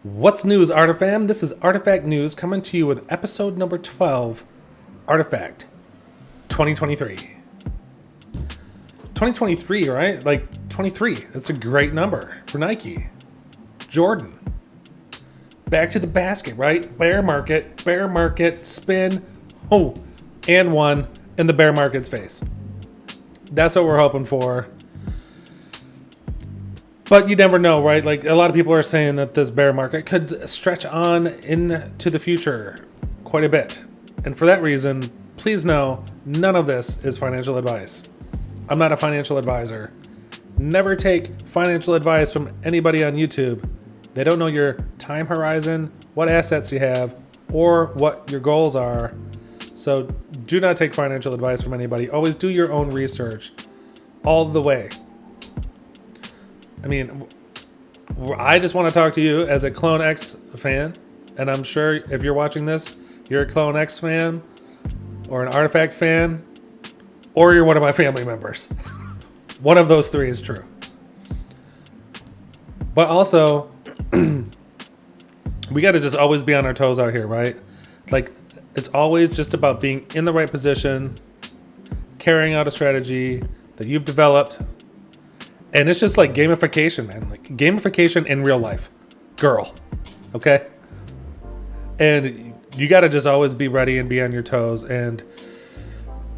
What's news, Artifam? This is Artifact News coming to you with episode number 12, Artifact 2023. 2023, right? Like 23. That's a great number for Nike. Jordan. Back to the basket, right? Bear market, spin, and one in the bear market's face. That's what we're hoping for. But you never know, right? Like, a lot of people are saying that this bear market could stretch on into the future quite a bit. And for that reason, please know, none of this is financial advice. I'm not a financial advisor. Never take financial advice from anybody on YouTube. They don't know your time horizon, what assets you have, or what your goals are. So do not take financial advice from anybody. Always do your own research all the way. I mean, I just want to talk to you as a Clone X fan, and I'm sure if you're watching this, you're a Clone X fan, or an Artifact fan, or you're one of my family members. One of those three is true. But also, we got to just always be on our toes out here, right? Like, it's always just about being in the right position, carrying out a strategy that you've developed. And it's just like gamification, man. Like gamification in real life. Girl. Okay? And you got to just always be ready and be on your toes. And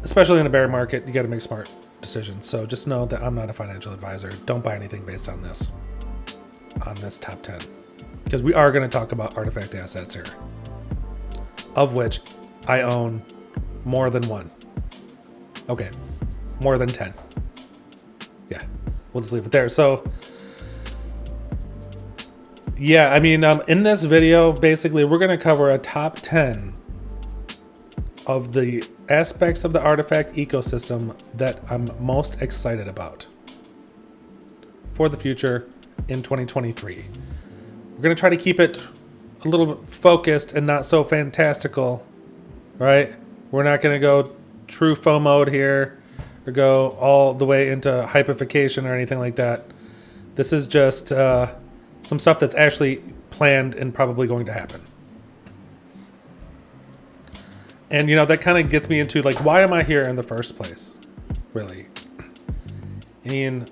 especially in a bear market, you got to make smart decisions. So just know that I'm not a financial advisor. Don't buy anything based on this top 10. Because we are going to talk about artifact assets here. Of which I own more than one. Okay. More than 10. Yeah. We'll just leave it there. So, yeah, I mean, in this video, basically, we're going to cover a top 10 of the aspects of the artifact ecosystem that I'm most excited about for the future in 2023. We're going to try to keep it a little bit focused and not so fantastical, right? We're not going to go true FOMO mode here. Or go all the way into hypification or anything like that. This is just some stuff that's actually planned and probably going to happen. And, you know, that kind of gets me into, like, why am I here in the first place? Really. I mean,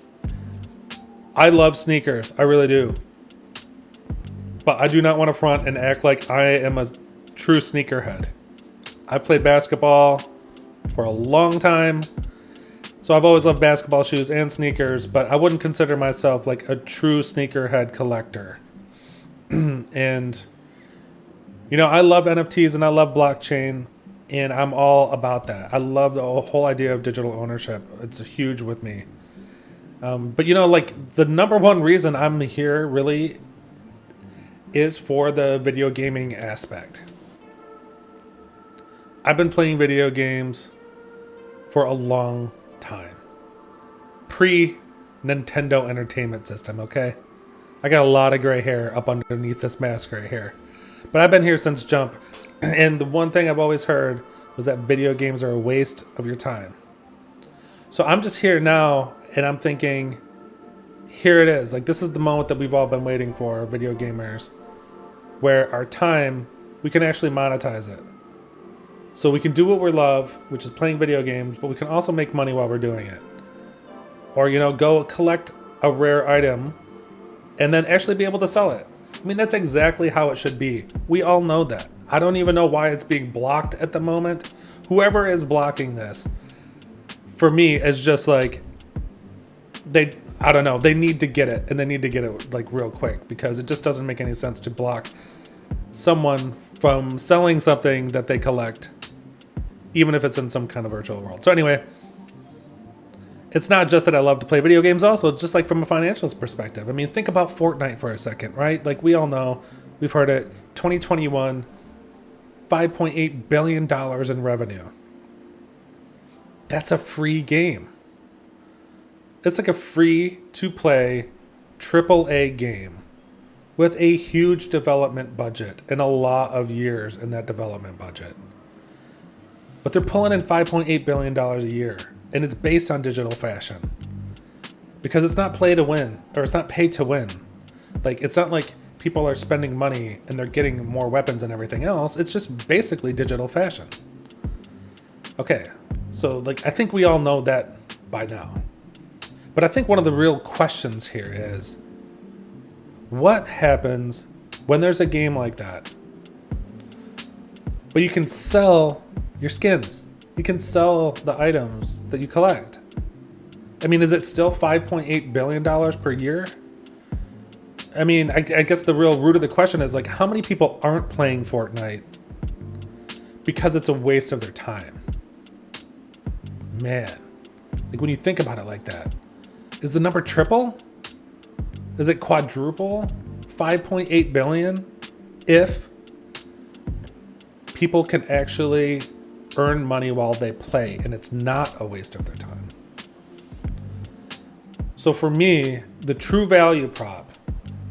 I love sneakers. I really do. But I do not want to front and act like I am a true sneakerhead. I played basketball for a long time. So I've always loved basketball shoes and sneakers, but I wouldn't consider myself like a true sneakerhead collector. And, you know, I love NFTs and I love blockchain, and I'm all about that. I love the whole idea of digital ownership. It's huge with me. But, you know, like the number one reason I'm here really is for the video gaming aspect. I've been playing video games for a long time. Pre-Nintendo Entertainment System, okay? I got a lot of gray hair up underneath this mask right here. But I've been here since jump. And the one thing I've always heard was that video games are a waste of your time. So I'm just here now, and I'm thinking, here it is. Like, this is the moment that we've all been waiting for, video gamers, where our time, we can actually monetize it. So we can do what we love, which is playing video games, but we can also make money while we're doing it. Or, you know, go collect a rare item and then actually be able to sell it. I mean, that's exactly how it should be. We all know that. I don't even know why it's being blocked at the moment. Whoever is blocking this, for me, is just like, I don't know, they need to get it, and they need to get it like real quick, because it just doesn't make any sense to block someone from selling something that they collect, even if it's in some kind of virtual world. So anyway, it's not just that I love to play video games also, it's just like from a financials perspective. I mean, think about Fortnite for a second, right? Like we all know, we've heard it, 2021, $5.8 billion in revenue. That's a free game. It's like a free to play AAA game with a huge development budget and a lot of years in that development budget. But they're pulling in $5.8 billion a year, and it's based on digital fashion. Because it's not play to win, or it's not pay to win. Like, it's not like people are spending money and they're getting more weapons and everything else. It's just basically digital fashion. Okay, so like I think we all know that by now. But I think one of the real questions here is, what happens when there's a game like that, but you can sell your skins? You can sell the items that you collect. I mean, is it still $5.8 billion per year? I mean, I guess the real root of the question is, like, how many people aren't playing Fortnite because it's a waste of their time? Man, like when you think about it like that, is the number triple? Is it quadruple? 5.8 billion? If people can actually earn money while they play and it's not a waste of their time. So for me, the true value prop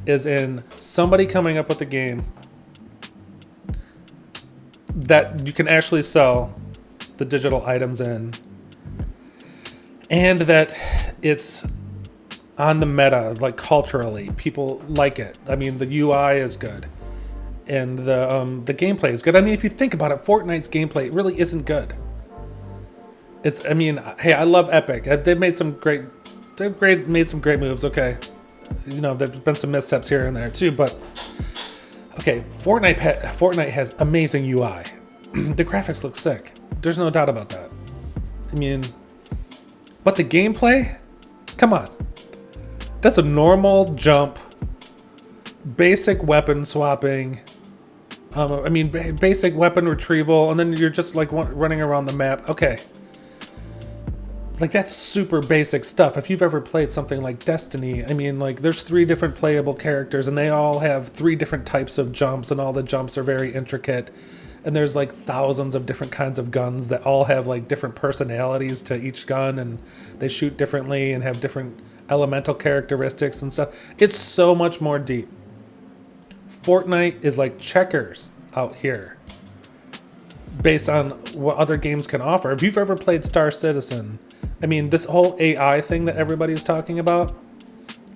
is in somebody coming up with a game that you can actually sell the digital items in, and that it's on the meta, like culturally, people like it. I mean, the UI is good, and the gameplay is good. I mean, if you think about it, Fortnite's gameplay really isn't good. I mean, hey, I love Epic. They've made some great moves. Okay, you know, there's been some missteps here and there too, but okay, Fortnite has amazing UI. The graphics look sick. There's no doubt about that. I mean, but the gameplay, come on. That's a normal jump, basic weapon swapping. I mean, basic weapon retrieval, and then you're just like running around the map. Okay. Like, that's super basic stuff. If you've ever played something like Destiny, I mean, like, there's 3 different playable characters, and they all have 3 different types of jumps, and all the jumps are very intricate. And there's like thousands of different kinds of guns that all have like different personalities to each gun, and they shoot differently and have different elemental characteristics and stuff. It's so much more deep. Fortnite is like checkers out here based on what other games can offer. If you've ever played Star Citizen, I mean, this whole AI thing that everybody's talking about,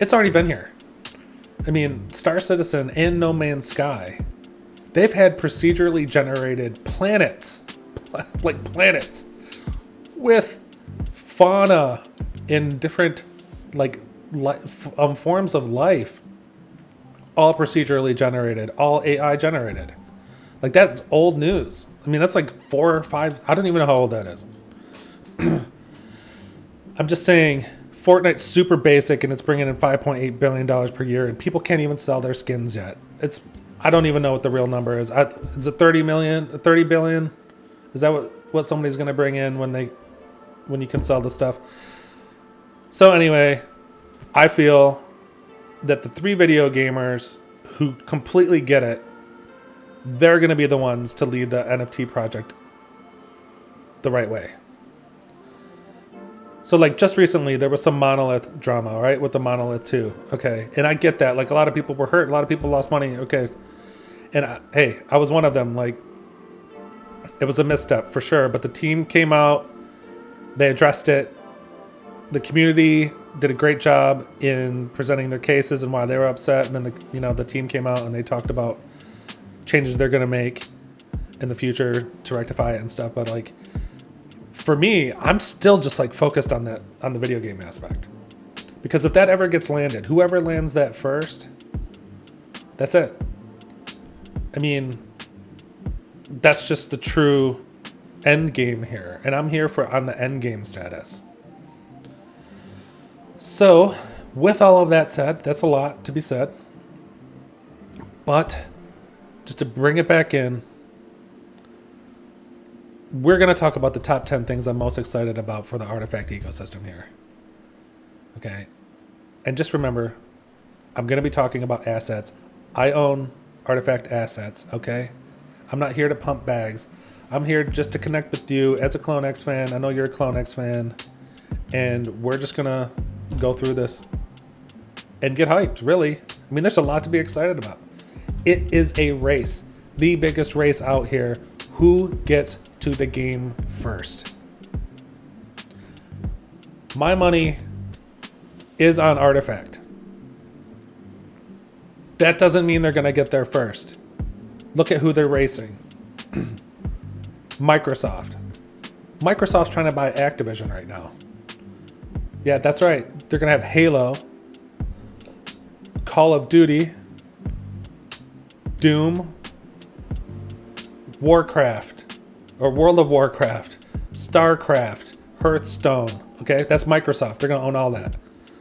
it's already been here. I mean, Star Citizen and No Man's Sky, they've had procedurally generated planets, like planets, with fauna in different like forms of life, all procedurally generated, all AI generated. Like, that's old news. I mean, that's like 4 or 5. I don't even know how old that is. I'm just saying, Fortnite's super basic, and it's bringing in $5.8 billion per year, and people can't even sell their skins yet. I don't even know what the real number is. Is it 30 billion? Is that what somebody's going to bring in when you can sell the stuff? So anyway, I feel that the 3 video gamers who completely get it, they're going to be the ones to lead the NFT project the right way. So like just recently, there was some Monolith drama, right? With the Monolith 2. Okay. And I get that. Like, a lot of people were hurt. A lot of people lost money. Okay. And I was one of them. Like, it was a misstep for sure. But the team came out. They addressed it. The community did a great job in presenting their cases and why they were upset. And then the team came out and they talked about changes they're going to make in the future to rectify it and stuff. But like, for me, I'm still just like focused on the video game aspect, because if that ever gets landed, whoever lands that first, that's it. I mean, that's just the true end game here, and I'm here on the end game status. So, with all of that said, that's a lot to be said, but just to bring it back in, we're going to talk about the top 10 things I'm most excited about for the Artifact ecosystem here. Okay. And just remember, I'm going to be talking about assets. I own Artifact assets. Okay. I'm not here to pump bags. I'm here just to connect with you as a Clone X fan. I know you're a Clone X fan, and we're just going to go through this and get hyped, really. I mean, there's a lot to be excited about. It is a race, the biggest race out here. Who gets to the game first? My money is on Artifact. That doesn't mean they're going to get there first. Look at who they're racing. Microsoft. Microsoft's trying to buy Activision right now. Yeah, that's right. They're going to have Halo, Call of Duty, Doom, Warcraft, or World of Warcraft, StarCraft, Hearthstone. Okay, that's Microsoft. They're going to own all that.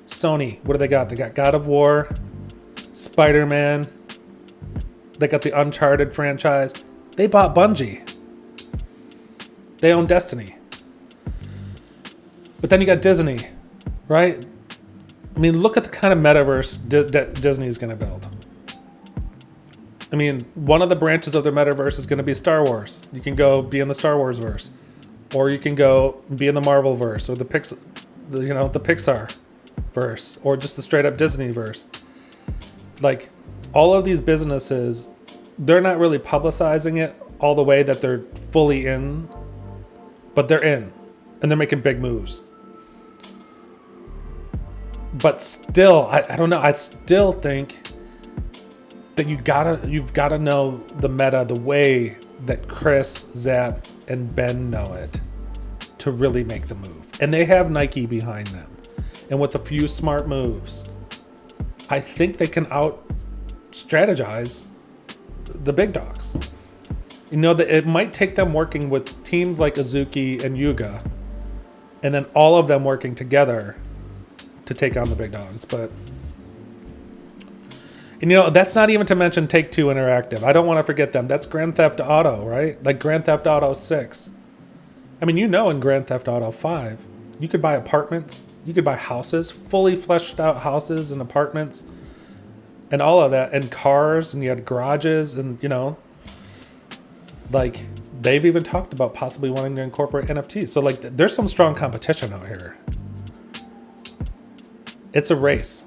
Sony, what do they got? They got God of War, Spider-Man. They got the Uncharted franchise. They bought Bungie. They own Destiny. But then you got Disney, right? I mean, look at the kind of metaverse Disney's going to build. I mean, one of the branches of their metaverse is going to be Star Wars. You can go be in the Star Wars verse, or you can go be in the Marvel verse, or the Pixar verse, or just the straight up Disney verse. Like, all of these businesses, they're not really publicizing it all the way that they're fully in, but they're in, and they're making big moves. But still, I don't know. I still think that you've got to know the meta the way that Chris, Zap, and Ben know it to really make the move. And they have Nike behind them. And with a few smart moves, I think they can out strategize the big dogs. You know, that it might take them working with teams like Azuki and Yuga, and then all of them working together to take on the big dogs. But, and you know, that's not even to mention Take-Two Interactive. I don't want to forget them. That's Grand Theft Auto, right? Like Grand Theft Auto 6. I mean, you know, in Grand Theft Auto 5, you could buy apartments, you could buy houses, fully fleshed out houses and apartments and all of that, and cars, and you had garages, and, you know, like, they've even talked about possibly wanting to incorporate NFTs. So, like, there's some strong competition out here. It's a race.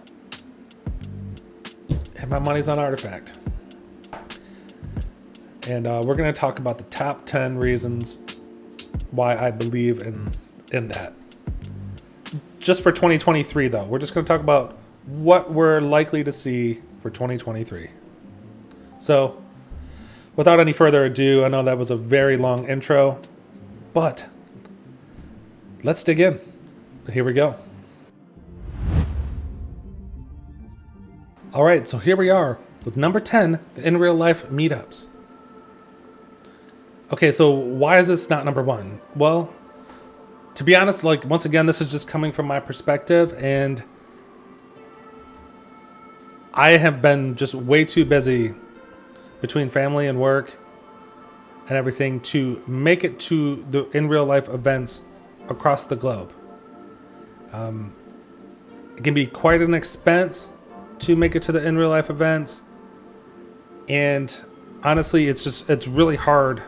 And my money's on Artifact. And we're going to talk about the top 10 reasons why I believe in that. Just for 2023, though. We're just going to talk about what we're likely to see for 2023. So, without any further ado, I know that was a very long intro, but let's dig in. Here we go. All right, so here we are with number 10, the in real life meetups. Okay, so why is this not number 1? Well, to be honest, like, once again, this is just coming from my perspective, and I have been just way too busy between family and work and everything to make it to the in real life events across the globe. It can be quite an expense to make it to the in real life events. And honestly, it's really hard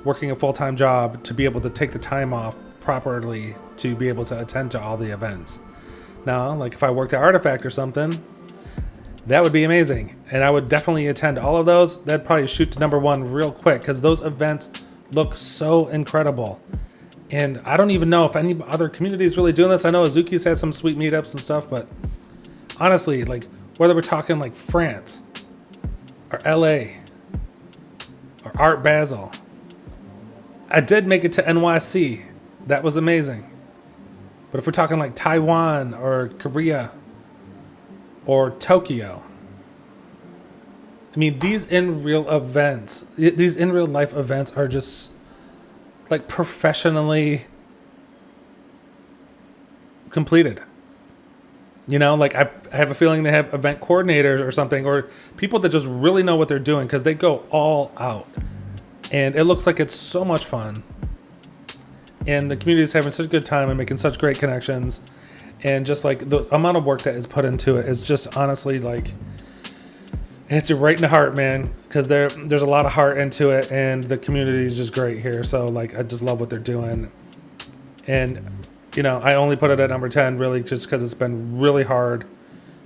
working a full-time job to be able to take the time off properly to be able to attend to all the events. Now, like if I worked at Artifact or something, that would be amazing. And I would definitely attend all of those. That'd probably shoot to number 1 real quick because those events look so incredible. And I don't even know if any other community is really doing this. I know Azuki's had some sweet meetups and stuff, but honestly, like whether we're talking like France or LA or Art Basel, I did make it to NYC. That was amazing. But if we're talking like Taiwan or Korea or Tokyo, I mean, these in real life events are just like professionally completed. You know, like I have a feeling they have event coordinators or something, or people that just really know what they're doing because they go all out. And it looks like it's so much fun. And the community is having such a good time and making such great connections. And just like the amount of work that is put into it is just honestly like, it hits you right in the heart, man. Because there's a lot of heart into it, and the community is just great here. So like, I just love what they're doing. And you know, I only put it at number 10 really just because it's been really hard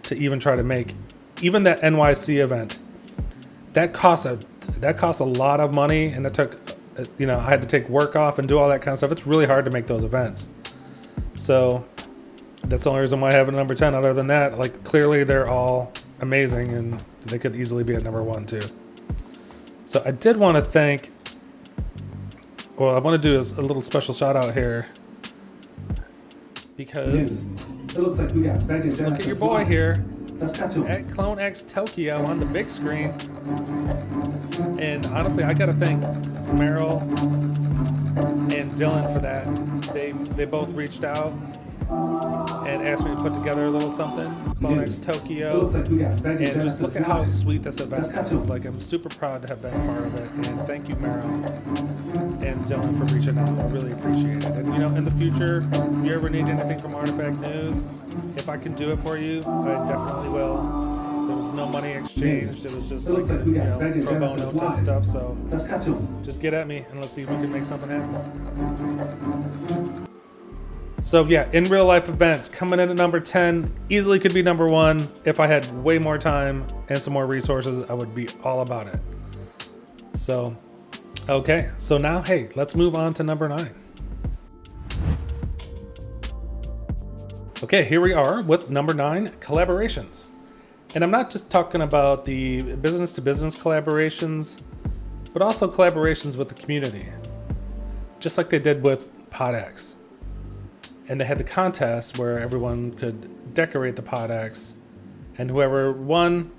to even try to make even that NYC event, that costs a lot of money, and it took, you know, I had to take work off and do all that kind of stuff. It's really hard to make those events. So that's the only reason why I have it at number 10. Other than that, like, clearly they're all amazing and they could easily be at number 1 too. So I did want to thank, well, I want to do a little special shout out here because it looks like we got Vegas. Look at your boy here. Let's cut to at Clone X Tokyo on the big screen. And honestly, I gotta thank Meryl and Dylan for that. They both reached out and asked me to put together a little something, Clone X Tokyo. And just look at how sweet this event is. Like, I'm super proud to have been a part of it. And thank you, Meryl and Dylan, for reaching out. I really appreciate it. And, you know, in the future, if you ever need anything from Artifact News, if I can do it for you, I definitely will. There was no money exchanged. It was just like, you know, pro bono type stuff. So just get at me and let's see if we can make something happen. So yeah, in real life events coming in at number 10, easily could be number 1. If I had way more time and some more resources, I would be all about it. So, okay. So now, hey, let's move on to number 9. Okay, here we are with number 9, collaborations. And I'm not just talking about the business to business collaborations, but also collaborations with the community. Just like they did with PodX. And they had the contest where everyone could decorate the PodX, and whoever won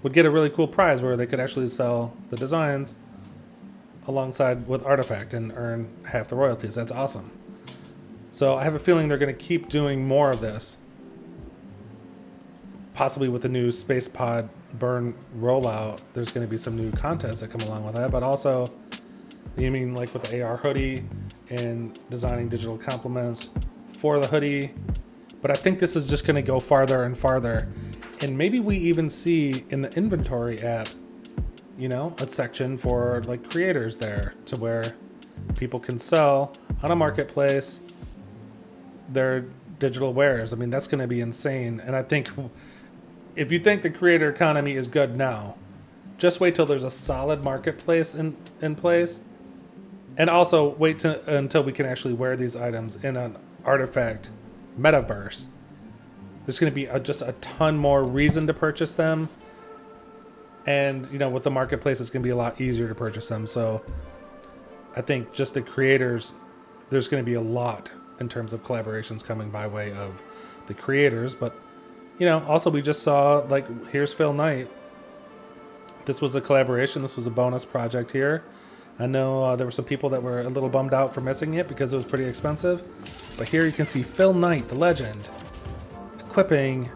would get a really cool prize where they could actually sell the designs alongside with Artifact and earn half the royalties. That's awesome. So I have a feeling they're going to keep doing more of this, possibly with the new Space Pod Burn rollout. There's going to be some new contests that come along with that, but also, you mean like with the AR hoodie and designing digital complements for the hoodie. But I think this is just going to go farther and farther, and maybe we even see in the inventory app, you know, a section for like creators there to where people can sell on a marketplace their digital wares. I mean, that's going to be insane. And I think if you think the creator economy is good now, just wait till there's a solid marketplace in place, and also wait until we can actually wear these items in an Artifact metaverse. There's going to be just a ton more reason to purchase them, and you know, with the marketplace, it's going to be a lot easier to purchase them. So I think just the creators, there's going to be a lot in terms of collaborations coming by way of the creators. But you know, also we just saw, like, here's Phil Knight. This was a collaboration. This was a bonus project here. I know there were some people that were a little bummed out for missing it because it was pretty expensive. But here you can see Phil Knight, the legend, equipping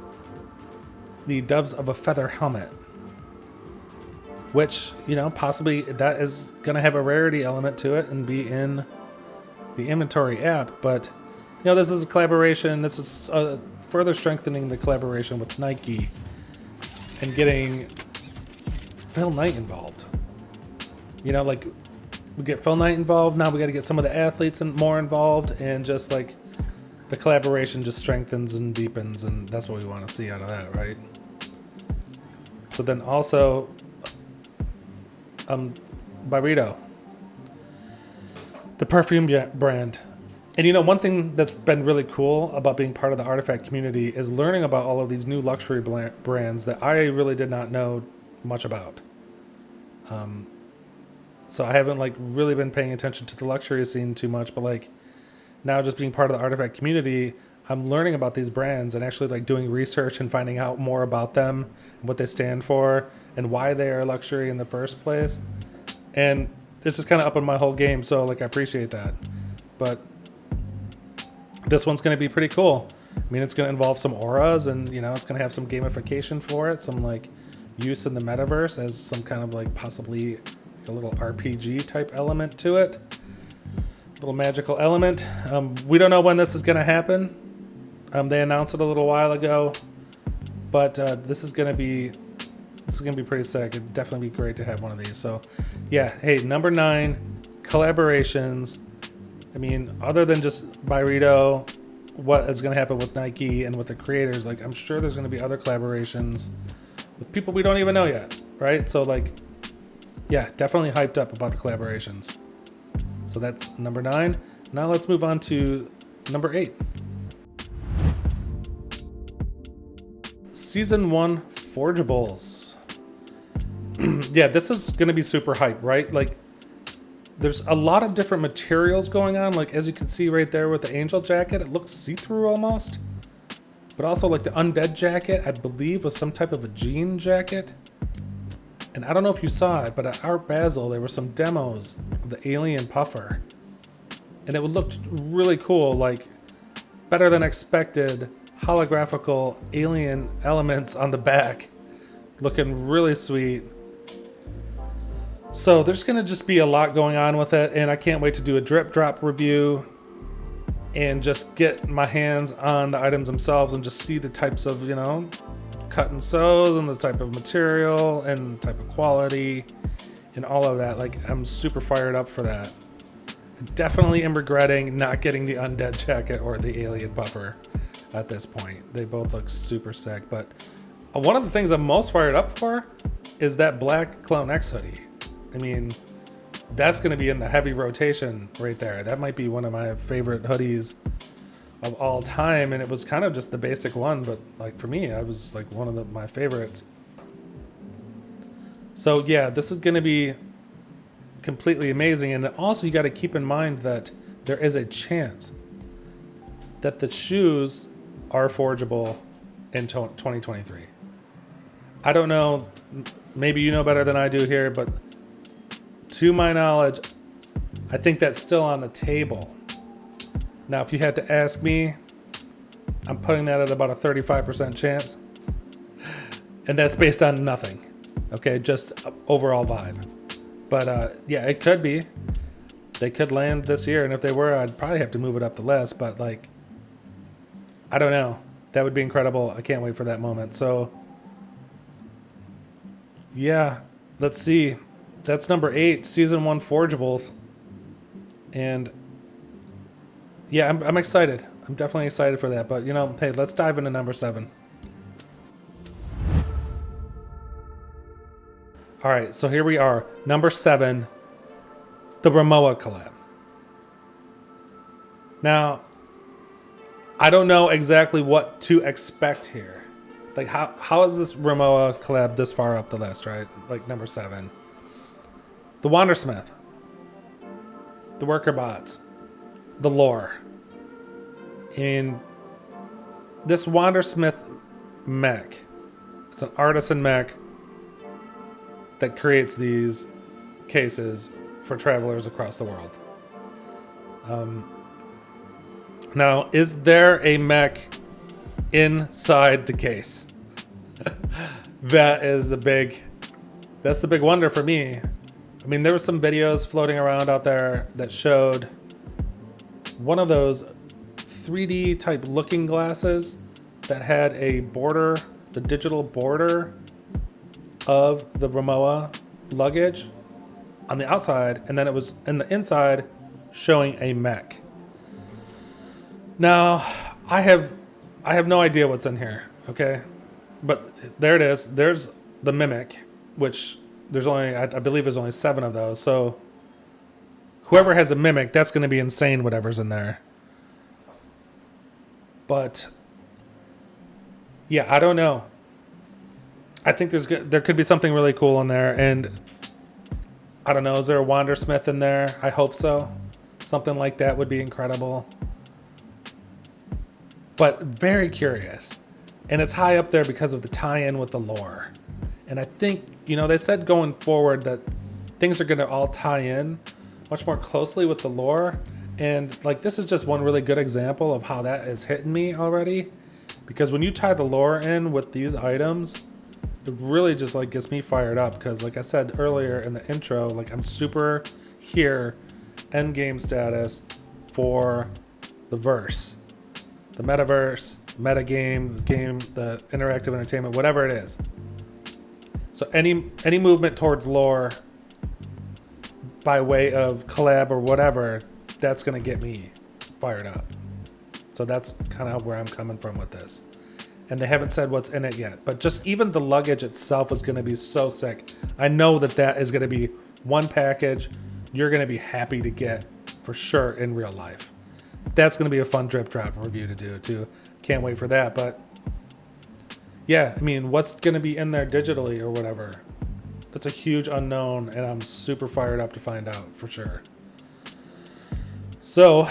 the Doves of a Feather helmet, which, you know, possibly that is going to have a rarity element to it and be in the inventory app. But, you know, this is a collaboration. This is further strengthening the collaboration with Nike and getting Phil Knight involved. You know, like, we get Phil Knight involved. Now we got to get some of the athletes more involved, and just like the collaboration just strengthens and deepens, and that's what we want to see out of that, right? So then also, Byredo, the perfume brand. And you know, one thing that's been really cool about being part of the Artifact community is learning about all of these new luxury brands that I really did not know much about. So I haven't like really been paying attention to the luxury scene too much, but like now just being part of the Artifact community, I'm learning about these brands and actually like doing research and finding out more about them and what they stand for and why they are luxury in the first place. And it's just kind of upping my whole game. So like, I appreciate that. But this one's going to be pretty cool. I mean, it's going to involve some auras, and you know, it's going to have some gamification for it, some like use in the metaverse as some kind of like possibly like a little RPG type element to it, a little magical element. We don't know when this is going to happen. They announced it a little while ago, but this is going to be pretty sick. It'd definitely be great to have one of these. So yeah, hey, number 9, collaborations. I mean, other than just Byredo, what is going to happen with Nike and with the creators, like I'm sure there's going to be other collaborations with people we don't even know yet, right? So like, yeah, definitely hyped up about the collaborations. So that's number 9. Now let's move on to number 8. Season 1 forgeables. Yeah, this is gonna be super hype, right? Like, there's a lot of different materials going on. Like, as you can see right there with the angel jacket, it looks see-through almost. But also like the undead jacket, I believe was some type of a jean jacket. And I don't know if you saw it, but at Art Basel, there were some demos of the alien puffer. And it looked really cool, like better than expected holographical alien elements on the back. Looking really sweet. So there's gonna just be a lot going on with it, and I can't wait to do a drip drop review and just get my hands on the items themselves and just see the types of, you know, cut and sews and the type of material and type of quality and all of that. Like, I'm super fired up for that. I definitely am regretting not getting the undead jacket or the alien puffer at this point. They both look super sick, but one of the things I'm most fired up for is that black Clone X hoodie. I mean, that's going to be in the heavy rotation right there. That might be one of my favorite hoodies of all time, and it was kind of just the basic one, but like for me, I was like one of my favorites. So yeah, this is going to be completely amazing, and also you got to keep in mind that there is a chance that the shoes are forgeable in 2023. I don't know, maybe you know better than I do here, but to my knowledge, I think that's still on the table. Now, if you had to ask me, I'm putting that at about a 35% chance. And that's based on nothing. Okay, just overall vibe. But yeah, it could be. They could land this year, and if they were, I'd probably have to move it up the list, but like, I don't know. That would be incredible. I can't wait for that moment. So yeah, let's see. That's number 8, season 1 forgeables. And yeah, I'm excited. I'm definitely excited for that. But you know, hey, let's dive into number 7. All right, so here we are. Number 7, the Rimowa collab. Now, I don't know exactly what to expect here. Like, how is this Rimowa collab this far up the list, right? Like number 7. The Wandersmith, the worker bots, the lore. And this Wandersmith mech, it's an artisan mech that creates these cases for travelers across the world. Now, is there a mech inside the case? That's the big wonder for me. I mean, there were some videos floating around out there that showed one of those 3D type looking glasses that had a border, the digital border of the Rimowa luggage on the outside, and then it was in the inside showing a mech. Now, I have no idea what's in here, okay? But there it is. There's the Mimic, which there's only, I believe there's only 7 of those. So whoever has a Mimic, that's going to be insane, whatever's in there. But yeah, I don't know. I think there could be something really cool in there. And I don't know, is there a Wandersmith in there? I hope so. Something like that would be incredible. But very curious. And it's high up there because of the tie-in with the lore. And I think, you know, they said going forward that things are going to all tie in much more closely with the lore. And like, this is just one really good example of how that is hitting me already. Because when you tie the lore in with these items, it really just like gets me fired up. Because like I said earlier in the intro, like I'm super here, end game status for the verse, the metaverse, metagame, the game, the interactive entertainment, whatever it is. So any movement towards lore by way of collab or whatever, that's gonna get me fired up. So that's kind of where I'm coming from with this. and they haven't said what's in it yet. But just even the luggage itself is going to be so sick. I know that is going to be one package you're going to be happy to get for sure in real life. That's going to be a fun drip drop review to do too. Can't wait for that. But yeah, I mean, what's going to be in there digitally or whatever? It's a huge unknown, and I'm super fired up to find out for sure. So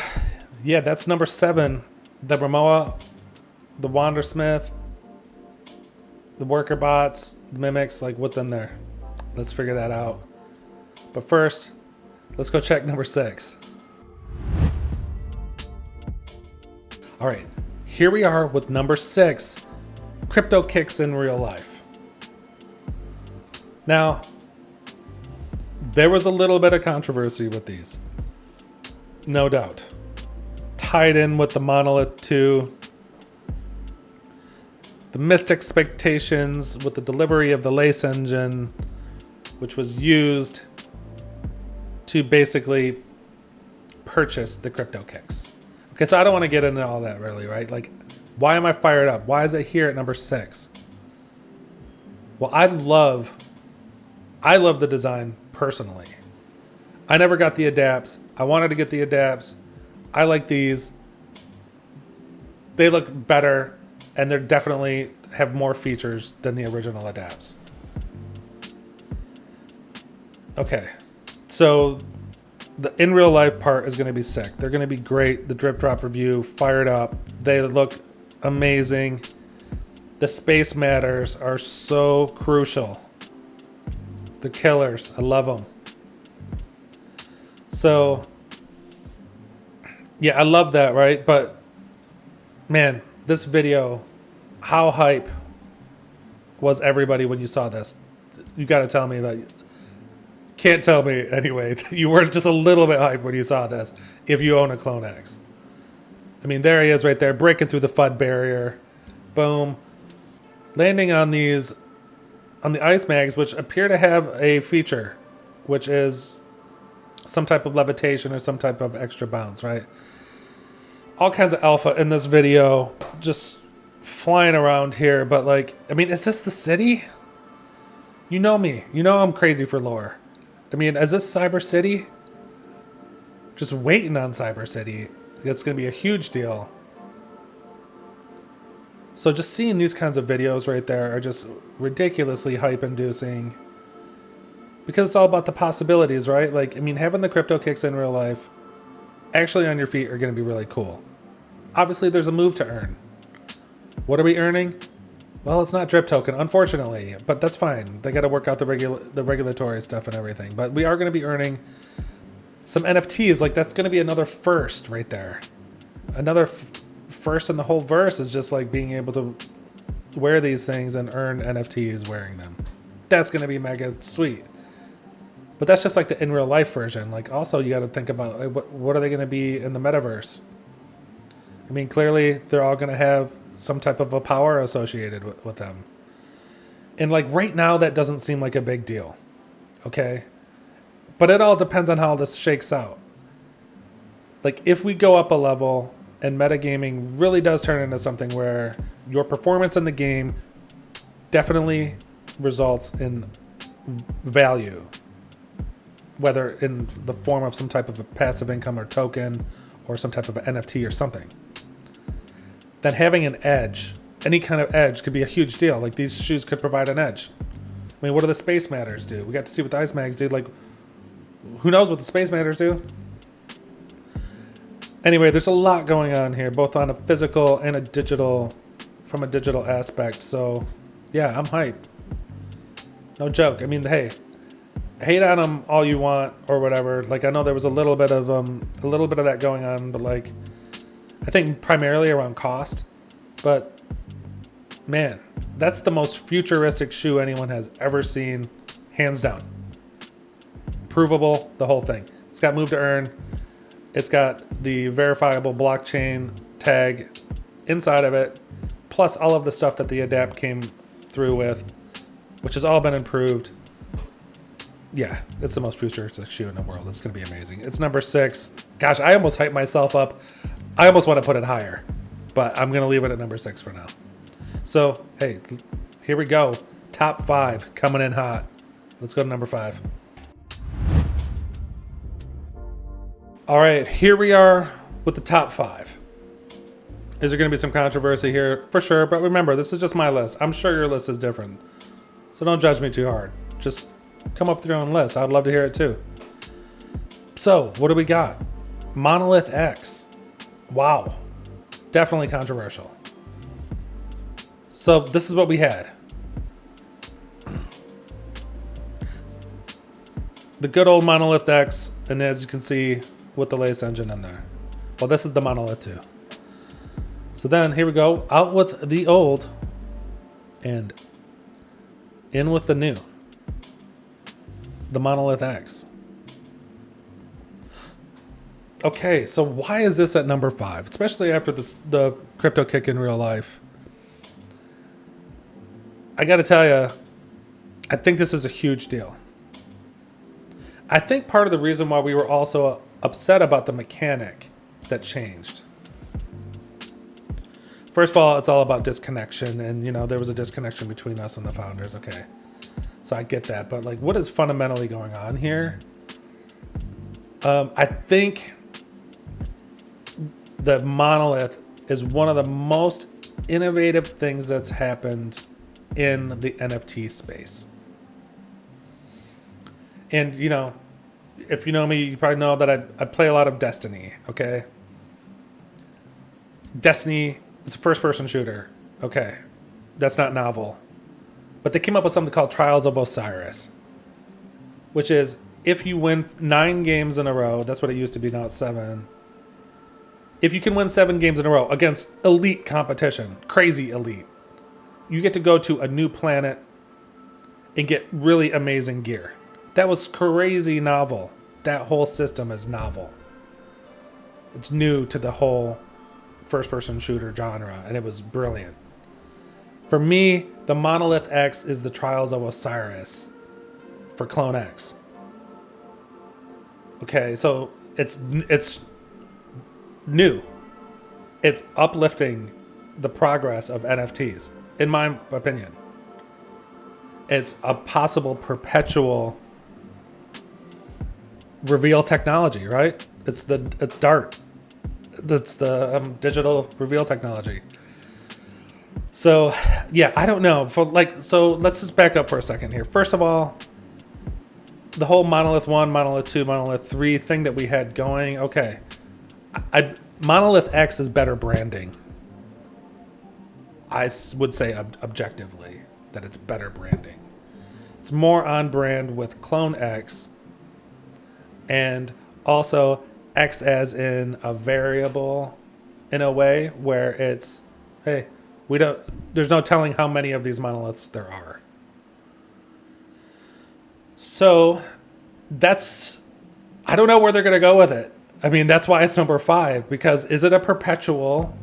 yeah, that's number 7. The Rimowa, the Wandersmith, the worker bots, the mimics, like what's in there? Let's figure that out. But first, let's go check number 6. All right, here we are with number 6, CryptoKicks in real life. Now, there was a little bit of controversy with these, no doubt. Tied in with the Monolith 2, the missed expectations with the delivery of the Lace engine, which was used to basically purchase the CryptoKicks. Okay, so I don't want to get into all that really, right? Like, why am I fired up? Why is it here at number 6? Well, I love the design personally. I never got the adapts. I wanted to get the adapts. I like these. They look better, and they're definitely have more features than the original adapts. Okay, so the in real life part is going to be sick. They're going to be great. The drip drop review, fired up. They look amazing. The space matters are so crucial. The killers, I love them. So yeah, I love that, right? But man, this video, how hype was everybody when you saw this? You got to tell me that. Can't tell me anyway. You weren't just a little bit hyped when you saw this if you own a Clone X. I mean, there he is right there, breaking through the FUD barrier. Boom. Landing on the ice mags, which appear to have a feature, which is some type of levitation or some type of extra bounce, right? All kinds of alpha in this video, just flying around here. But like, I mean, is this the city? You know me. You know I'm crazy for lore. I mean, is this Cyber City? Just waiting on Cyber City. It's going to be a huge deal. So just seeing these kinds of videos right there are just ridiculously hype-inducing. Because it's all about the possibilities, right? Like, I mean, having the CryptoKicks in real life actually on your feet are going to be really cool. Obviously, there's a move to earn. What are we earning? Well, it's not drip token, unfortunately, but that's fine. They got to work out the regulatory stuff and everything. But we are going to be earning some NFTs. Like, that's going to be another first right there. Another first in the whole verse is just like being able to wear these things and earn NFTs wearing them. That's going to be mega sweet. But that's just like the in real life version. Like, also you got to think about like, what are they going to be in the metaverse? I mean, clearly they're all going to have some type of a power associated with them. And like right now, that doesn't seem like a big deal. Okay. But it all depends on how this shakes out. Like if we go up a level and metagaming really does turn into something where your performance in the game definitely results in value, whether in the form of some type of a passive income or token or some type of NFT or something, then having an edge, any kind of edge, could be a huge deal. Like these shoes could provide an edge. I mean, what do the space matters do? We got to see what the ice mags do. Like, who knows what the space matters do? Anyway, there's a lot going on here, both on a physical and a digital, from a digital aspect. So, yeah, I'm hyped. No joke. I mean, hey, hate on them all you want or whatever. Like, I know there was a little bit of that going on, but like, I think primarily around cost. But man, that's the most futuristic shoe anyone has ever seen, hands down. Provable, the whole thing. It's got move to earn. It's got the verifiable blockchain tag inside of it, plus all of the stuff that the adapt came through with, which has all been improved. Yeah, it's the most futuristic shoe in the world. It's going to be amazing. It's number 6. Gosh, I almost hyped myself up. I almost want to put it higher, but I'm going to leave it at number 6 for now. So, hey, here we go. Top 5 coming in hot. Let's go to number 5. All right, here we are with the top 5. Is there going to be some controversy here? For sure, but remember, this is just my list. I'm sure your list is different. So don't judge me too hard. Just come up with your own list. I'd love to hear it too. So, what do we got? Monolith X. Wow. Definitely controversial. So, this is what we had. The good old Monolith X, and as you can see, with the latest engine in there. Well, this is the Monolith 2. So then, here we go. Out with the old and in with the new. The Monolith X. Okay, so why is this at number 5? Especially after the crypto kick in real life. I gotta tell you, I think this is a huge deal. I think part of the reason why we were also upset about the mechanic that changed. First of all, it's all about disconnection, and you know, there was a disconnection between us and the founders. Okay, so I get that, but like, what is fundamentally going on here? I think the Monolith is one of the most innovative things that's happened in the NFT space. And you know, if you know me, you probably know that I play a lot of Destiny. Okay, Destiny. It's a first-person shooter. Okay, that's not novel. But they came up with something called Trials of Osiris, which is if you win 9 games in a row, that's what it used to be, now it's 7. If you can win 7 games in a row against elite competition, crazy elite, you get to go to a new planet and get really amazing gear. That was crazy novel. That whole system is novel. It's new to the whole first-person shooter genre, and it was brilliant. For me, the Monolith X is the Trials of Osiris for Clone X. Okay, so it's new. It's uplifting the progress of NFTs, in my opinion. It's a possible perpetual reveal technology, right? It's DART. That's the digital reveal technology. So, yeah, I don't know. So let's just back up for a second here. First of all, the whole Monolith 1, Monolith 2, Monolith 3 thing that we had going, okay. Monolith X is better branding. I would say objectively that it's better branding. It's more on brand with Clone X, and also X as in a variable in a way where it's, hey, there's no telling how many of these monoliths there are. So I don't know where they're going to go with it. I mean, that's why it's number 5, because is it a perpetual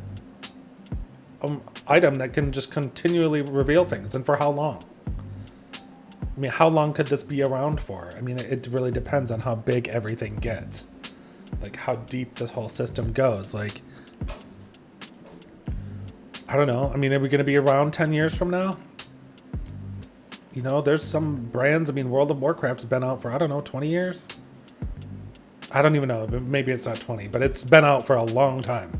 item that can just continually reveal things, and for how long? I mean, how long could this be around for? I mean, it really depends on how big everything gets. Like how deep this whole system goes. Like, I don't know. I mean, are we going to be around 10 years from now? You know, there's some brands. I mean, World of Warcraft's been out for, I don't know, 20 years? I don't even know. Maybe it's not 20, but it's been out for a long time.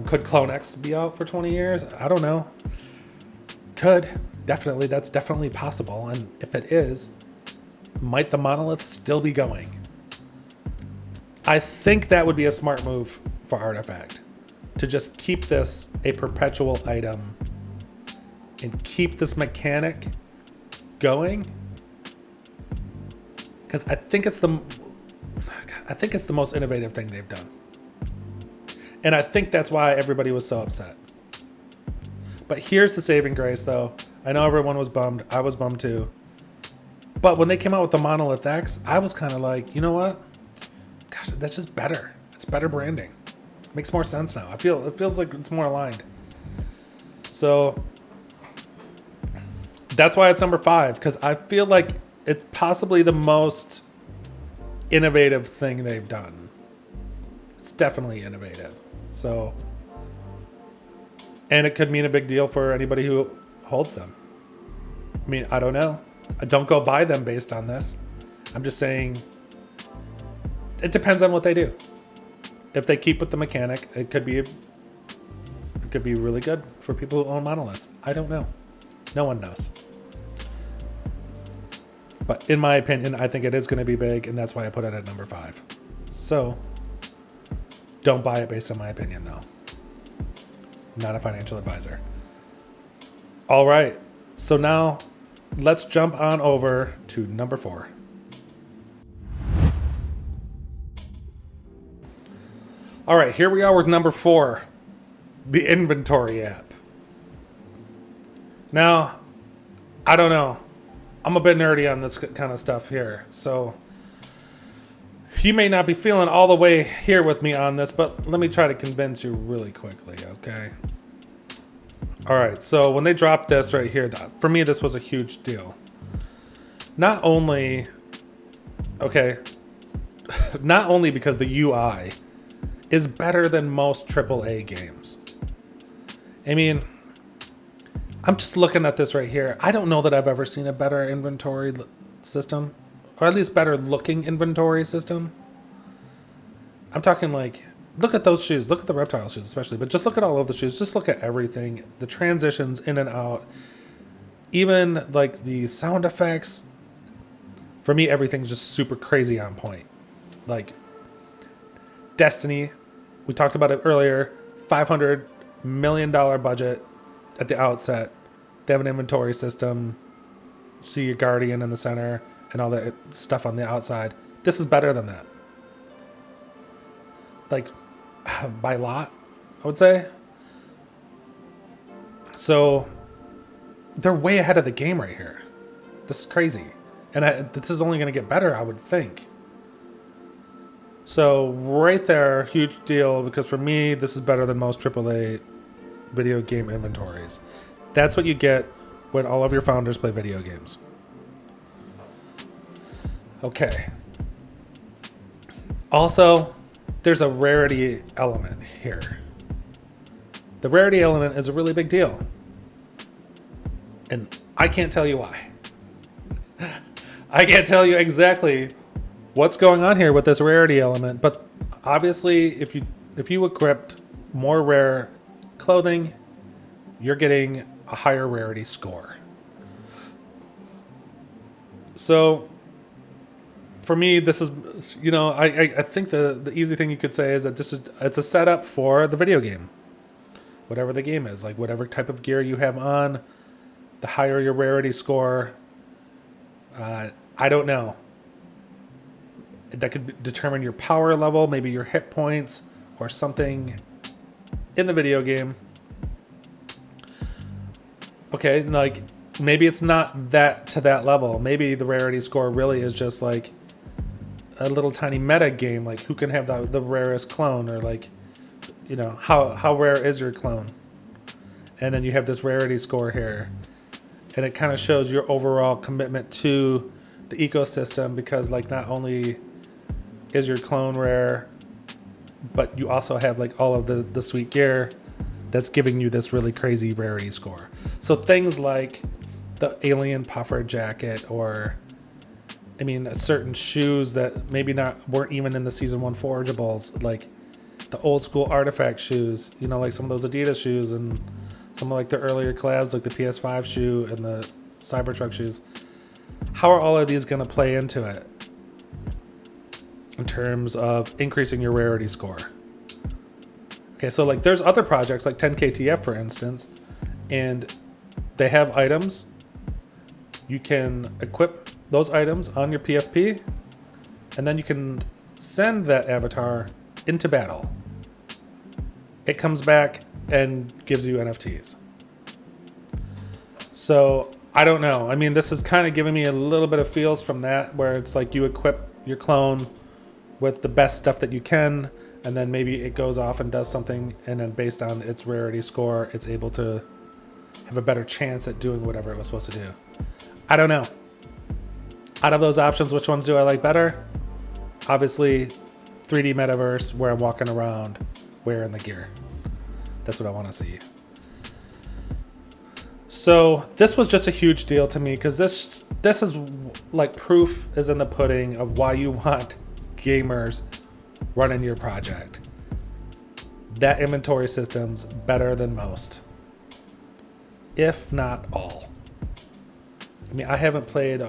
Could Clone X be out for 20 years? I don't know. Could. Definitely. That's definitely possible. And if it is, might the Monolith still be going? I think that would be a smart move for Artifact, to just keep this a perpetual item and keep this mechanic going, because I think it's the most innovative thing they've done, and I think that's why everybody was so upset. But here's the saving grace, though. I know everyone was bummed. I was bummed too. But when they came out with the Monolith X, I was kind of like, you know what? Gosh, that's just better. It's better branding. It makes more sense now. It feels like it's more aligned. So that's why it's number 5, because I feel like it's possibly the most innovative thing they've done. It's definitely innovative. So And it could mean a big deal for anybody who holds them. I mean, I don't know. I don't go buy them based on this. I'm just saying it depends on what they do. If they keep with the mechanic, it could be really good for people who own monoliths. I don't know. No one knows. But in my opinion, I think it is going to be big, and that's why I put it at number 5. So don't buy it based on my opinion, though. I'm not a financial advisor. All right. So now let's jump on over to number 4. All right, here we are with number 4, the inventory app. Now, I don't know. I'm a bit nerdy on this kind of stuff here. So you may not be feeling all the way here with me on this, but let me try to convince you really quickly, okay? All right, so when they dropped this right here, for me, this was a huge deal. Not only because the UI is better than most AAA games. I mean, I'm just looking at this right here. I don't know that I've ever seen a better inventory system, or at least better looking inventory system. I'm talking like, look at those shoes. Look at the reptile shoes especially, but just look at all of the shoes. Just look at everything. The transitions in and out. Even like the sound effects. For me, everything's just super crazy on point. Like Destiny, we talked about it earlier, $500 million budget at the outset. They have an inventory system. See your guardian in the center and all that stuff on the outside. This is better than that. Like, by a lot, I would say. So, they're way ahead of the game right here. This is crazy. And this is only going to get better, I would think. So, right there, huge deal, because for me, this is better than most AAA video game inventories. That's what you get when all of your founders play video games. Okay. Also, there's a rarity element here. The rarity element is a really big deal. And I can't tell you why. I can't tell you exactly what's going on here with this rarity element, but obviously if you equipped more rare clothing, you're getting a higher rarity score. So for me, this is, I think the easy thing you could say is that it's a setup for the video game. Whatever the game is, like whatever type of gear you have on, the higher your rarity score. I don't know. That could determine your power level, maybe your hit points, or something in the video game. Okay, like maybe it's not that to that level. Maybe the rarity score really is just like a little tiny meta game, like who can have the rarest clone, or like, how rare is your clone? And then you have this rarity score here, and it kind of shows your overall commitment to the ecosystem, because like not only is your clone rare, but you also have like all of the sweet gear that's giving you this really crazy rarity score. So things like the alien puffer jacket, or certain shoes that maybe weren't even in the season 1 forgeables, like the old school artifact shoes, like some of those Adidas shoes, and some of like the earlier collabs, like the PS5 shoe and the Cybertruck shoes. How are all of these going to play into it in terms of increasing your rarity score? Okay, so like there's other projects like 10KTF, for instance, and they have items. You can equip those items on your PFP, and then you can send that avatar into battle. It comes back and gives you NFTs. So I don't know. This is kind of giving me a little bit of feels from that, where it's like you equip your clone with the best stuff that you can, and then maybe it goes off and does something, and then based on its rarity score, it's able to have a better chance at doing whatever it was supposed to do. I don't know. Out of those options, which ones do I like better? Obviously, 3D metaverse, where I'm walking around wearing the gear. That's what I want to see. So this was just a huge deal to me because this is like proof is in the pudding of why you want gamers running your project. That inventory system's better than most, if not all. I mean, I haven't played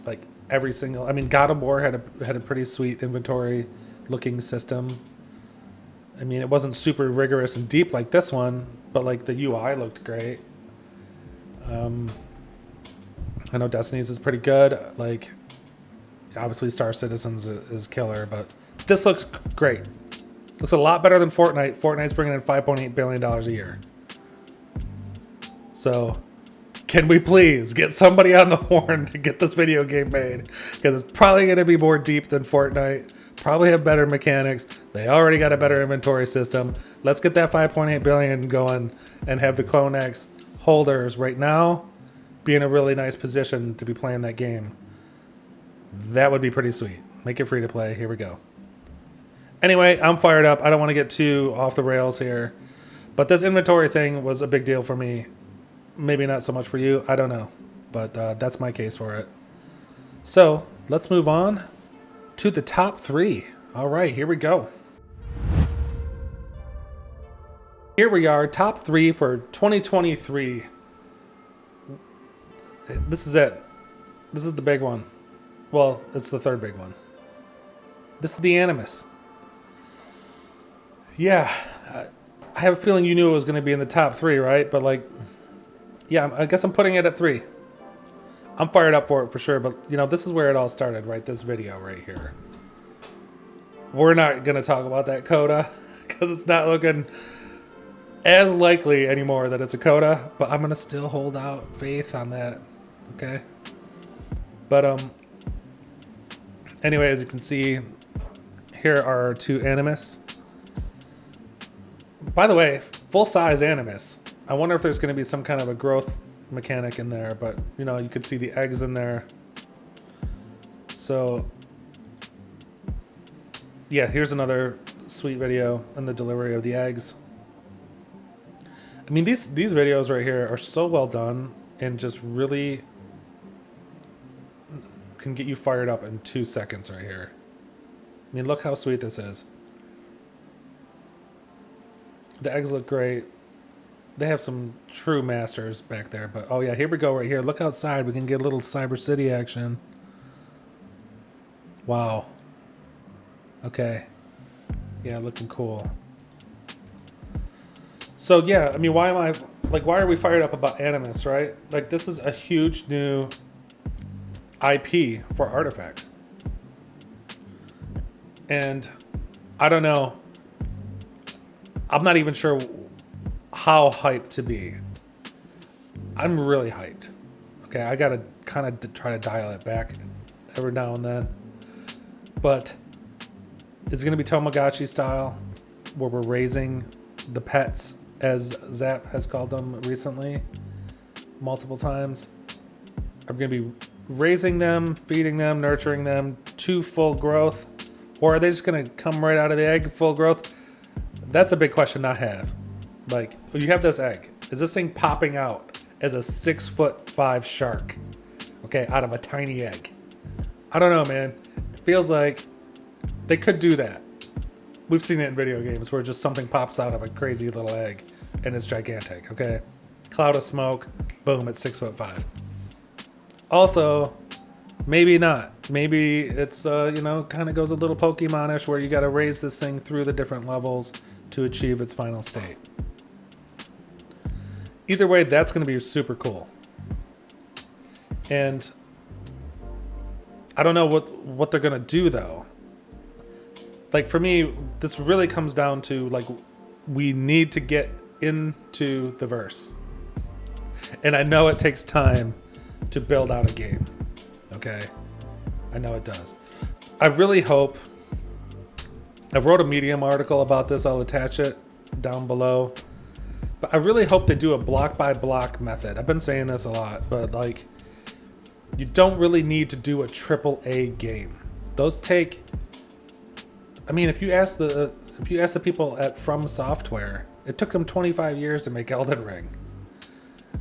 like every single. I mean, God of War had a pretty sweet inventory looking system. I mean, it wasn't super rigorous and deep like this one, but like the UI looked great. I know Destiny's is pretty good. Like, obviously Star Citizens is killer, but this looks great. Looks a lot better than Fortnite. Fortnite's bringing in $5.8 billion a year. So, can we please get somebody on the horn to get this video game made? Because it's probably going to be more deep than Fortnite. Probably have better mechanics. They already got a better inventory system. Let's get that 5.8 billion going and have the Clone X holders right now be in a really nice position to be playing that game. That would be pretty sweet. Make it free to play. Here we go. Anyway, I'm fired up. I don't want to get too off the rails here, but this inventory thing was a big deal for me. Maybe not so much for you. I don't know, but that's my case for it. So let's move on to the top 3. All right, here we go. Here we are, top 3 for 2023. This is it. This is the big one. Well, it's the third big one. This is the Animus. Yeah, I have a feeling you knew it was going to be in the top 3, right? But like, yeah, I guess I'm putting it at 3. I'm fired up for it for sure, but you know, this is where it all started, right? This video right here. We're not going to talk about that coda because it's not looking as likely anymore that it's a coda, but I'm going to still hold out faith on that, okay? But anyway, as you can see, here are 2 Animus. By the way, full-size Animus. I wonder if there's going to be some kind of a growth mechanic in there, but you know, you could see the eggs in there. So yeah, here's another sweet video in the delivery of the eggs. I mean, these videos right here are so well done and just really can get you fired up in 2 seconds right here. I mean, look how sweet this is. The eggs look great. They have some true masters back there, but oh yeah, here we go right here. Look outside. We can get a little Cyber City action. Wow. Okay. Yeah, looking cool. So yeah, I mean, why are we fired up about Animus, right? Like, this is a huge new IP for Artifact. And I don't know. I'm not even sure how hyped to be. I'm really hyped. Okay, I gotta kind of try to dial it back every now and then. But it's gonna be Tamagotchi style, where we're raising the pets, as Zap has called them recently, multiple times. I'm gonna be raising them, feeding them, nurturing them to full growth, or are they just gonna come right out of the egg full growth? That's a big question I have. Like, you have this egg. Is this thing popping out as a 6'5" shark? Okay, out of a tiny egg. I don't know, man. It feels like they could do that. We've seen it in video games where just something pops out of a crazy little egg and it's gigantic, okay? Cloud of smoke, boom, it's 6'5". Also, maybe not. Maybe it's, you know, kind of goes a little Pokemon-ish where you got to raise this thing through the different levels to achieve its final state. Either way, that's going to be super cool. And I don't know what they're going to do, though. Like, for me, this really comes down to, like, we need to get into the verse. And I know it takes time to build out a game. Okay? I know it does. I really hope... I wrote a Medium article about this. I'll attach it down below. But I really hope they do a block-by-block method. I've been saying this a lot, but, like, you don't really need to do a AAA game. Those take... I mean, if you ask the people at From Software, it took them 25 years to make Elden Ring.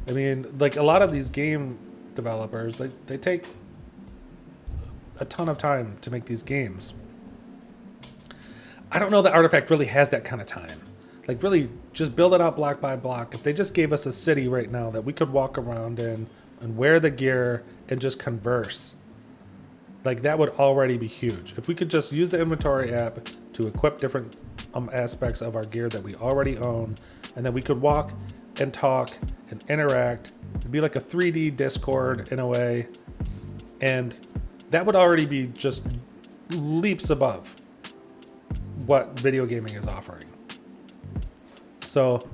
I mean, like a lot of these game developers, they take a ton of time to make these games. I don't know that Artifact really has that kind of time. Like really just build it out block by block. If they just gave us a city right now that we could walk around in and wear the gear and just converse, like that would already be huge. If we could just use the inventory app to equip different aspects of our gear that we already own, and then we could walk and talk and interact. It'd be like a 3D Discord in a way. And that would already be just leaps above what video gaming is offering. So,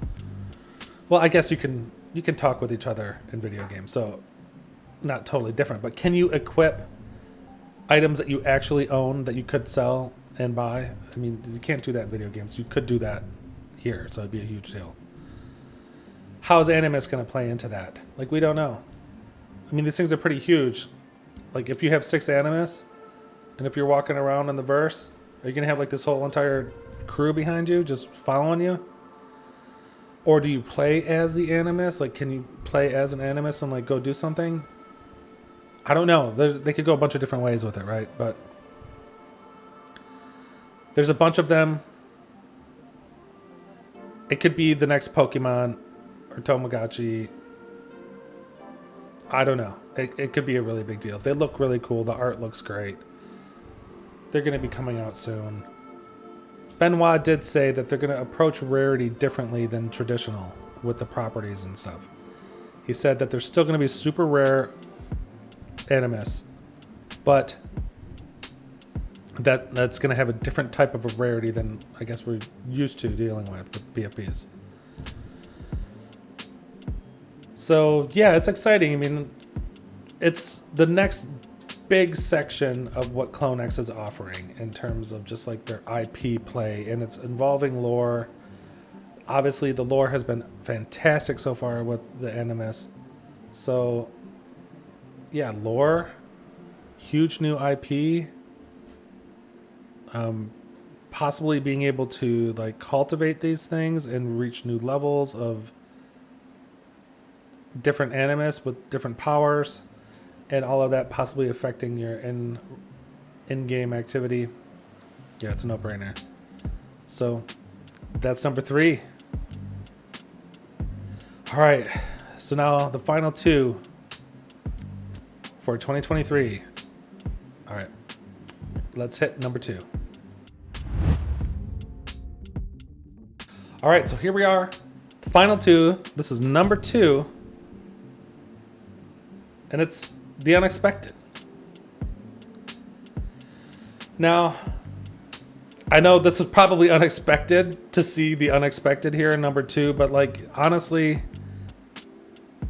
well, I guess you can talk with each other in video games. So not totally different, but can you equip items that you actually own that you could sell and buy? I mean, you can't do that in video games. You could do that here, so it'd be a huge deal. How's Animus going to play into that? Like, we don't know. I mean, these things are pretty huge. Like, if you have 6 Animus, and if you're walking around in the verse, are you going to have, like, this whole entire crew behind you just following you? Or do you play as the Animus? Like, can you play as an Animus and, like, go do something? I don't know. They could go a bunch of different ways with it, right? But there's a bunch of them. It could be the next Pokemon or Tamagotchi. I don't know. It could be a really big deal. They look really cool. The art looks great. They're going to be coming out soon. Benoit did say that they're going to approach rarity differently than traditional with the properties and stuff. He said that there's still going to be super rare Animus, but that's going to have a different type of a rarity than I guess we're used to dealing with BFBs. So yeah, it's exciting. I mean, it's the next big section of what CloneX is offering in terms of just like their IP play, and it's involving lore. Obviously, the lore has been fantastic so far with the Animus. So yeah, lore, huge new IP. Possibly being able to like cultivate these things and reach new levels of different Animus with different powers, and all of that possibly affecting your in-game activity. Yeah, it's a no-brainer. So that's number 3. All right, so now the final 2 for 2023. All right, let's hit number 2. All right, so here we are, the final 2. This is number 2. And it's the unexpected. Now, I know this was probably unexpected to see the unexpected here in number 2, but like, honestly,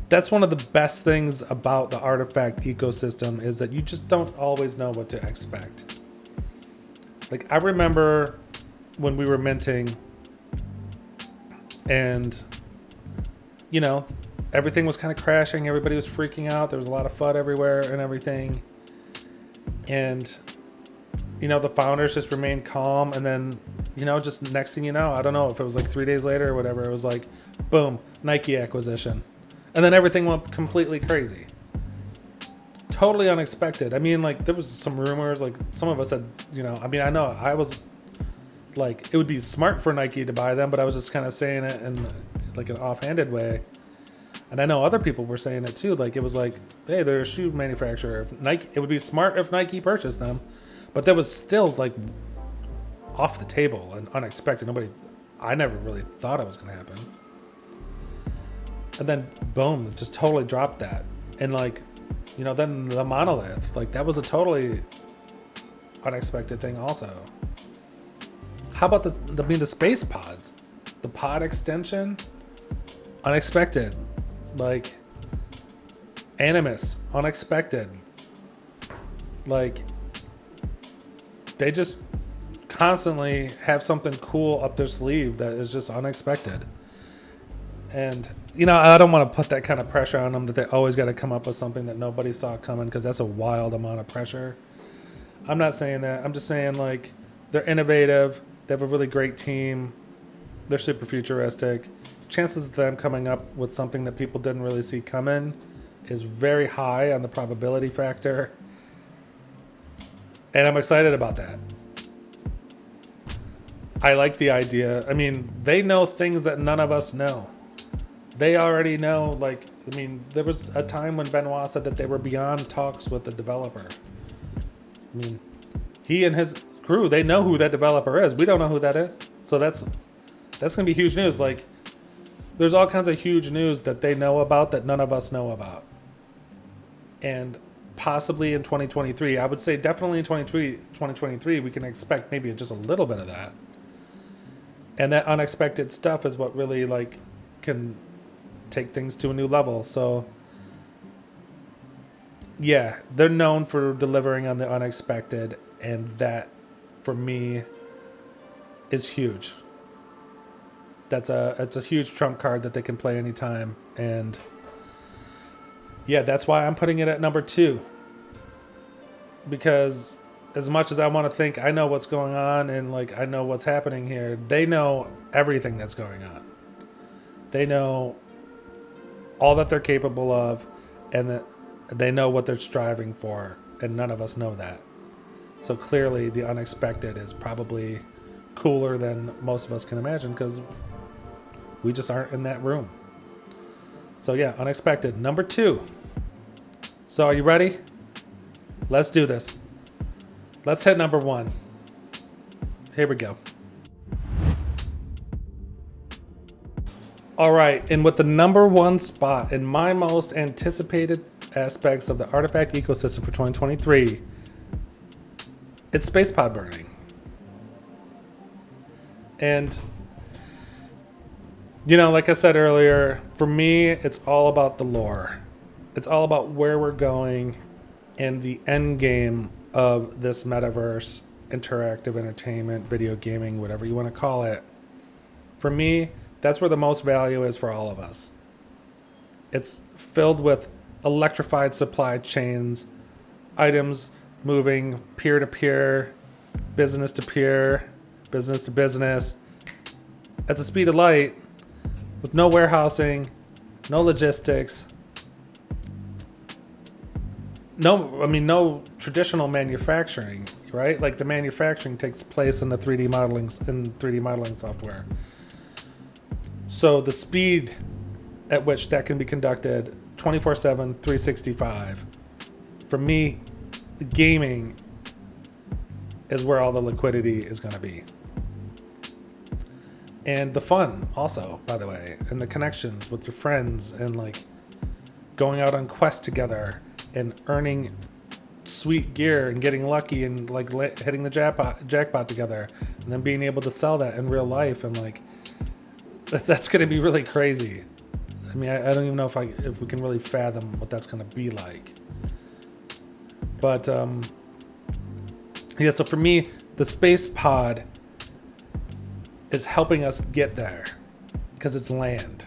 that's one of the best things about the Artifact ecosystem is that you just don't always know what to expect. Like, I remember when we were minting and, you know, everything was kind of crashing. Everybody was freaking out. There was a lot of FUD everywhere and everything. And, you know, the founders just remained calm. And then, you know, just next thing you know, I don't know if it was like 3 days later or whatever, it was like, boom, Nike acquisition. And then everything went completely crazy. Totally unexpected. I mean, like, there was some rumors, like some of us said, you know, I mean, I know I was like, it would be smart for Nike to buy them, but I was just kind of saying it in like an offhanded way. And I know other people were saying it too. Like, it was like, hey, they're a shoe manufacturer. If Nike, it would be smart if Nike purchased them. But that was still like off the table and unexpected. I never really thought it was going to happen. And then boom, it just totally dropped that. And like, you know, then the Monolith, like that was a totally unexpected thing also. How about the space pods? The pod extension? Unexpected. Like, Animus, unexpected. Like, they just constantly have something cool up their sleeve that is just unexpected. And, you know, I don't want to put that kind of pressure on them that they always got to come up with something that nobody saw coming, because that's a wild amount of pressure. I'm not saying that. I'm just saying, like, they're innovative. They have a really great team. They're super futuristic. chances of them coming up with something that people didn't really see coming is very high on the probability factor. And I'm excited about that. I like the idea. I mean, they know things that none of us know. They already know, like, I mean, there was a time when Benoit said that they were beyond talks with the developer. I mean, he and his crew, they know who that developer is. We don't know who that is. So that's going to be huge news. Like, there's all kinds of huge news that they know about that none of us know about. And possibly in 2023, I would say definitely in 2023, we can expect maybe just a little bit of that. And that unexpected stuff is what really, like, can take things to a new level. So yeah, they're known for delivering on the unexpected, and that for me is huge. It's a huge trump card that they can play anytime. And yeah, that's why I'm putting it at number 2, because as much as I want to think I know what's going on and like I know what's happening here, they know everything that's going on. They know all that they're capable of, and that they know what they're striving for, and none of us know that. So clearly the unexpected is probably cooler than most of us can imagine, because we just aren't in that room. So yeah, unexpected, number 2. So are you ready? Let's do this. Let's hit number 1. Here we go. All right, and with the number 1 spot in my most anticipated aspects of the artifact ecosystem for 2023, it's space pod burning. And, you know, like I said earlier, for me, it's all about the lore. It's all about where we're going and the end game of this metaverse, interactive entertainment, video gaming, whatever you want to call it. For me, that's where the most value is for all of us. It's filled with electrified supply chains, items moving peer-to-peer, business-to-peer, business-to-business, at the speed of light, with no warehousing, no logistics, no traditional manufacturing, right? Like the manufacturing takes place in the 3D modeling software. So the speed at which that can be conducted 24/7, 365, for me, gaming is where all the liquidity is going to be. And the fun also, by the way, and the connections with your friends, and like going out on quests together and earning sweet gear and getting lucky and like hitting the jackpot together, and then being able to sell that in real life, and like that's going to be really crazy. I mean, I don't even know if we can really fathom what that's going to be like. But yeah, so for me, the space pod is helping us get there, because it's land.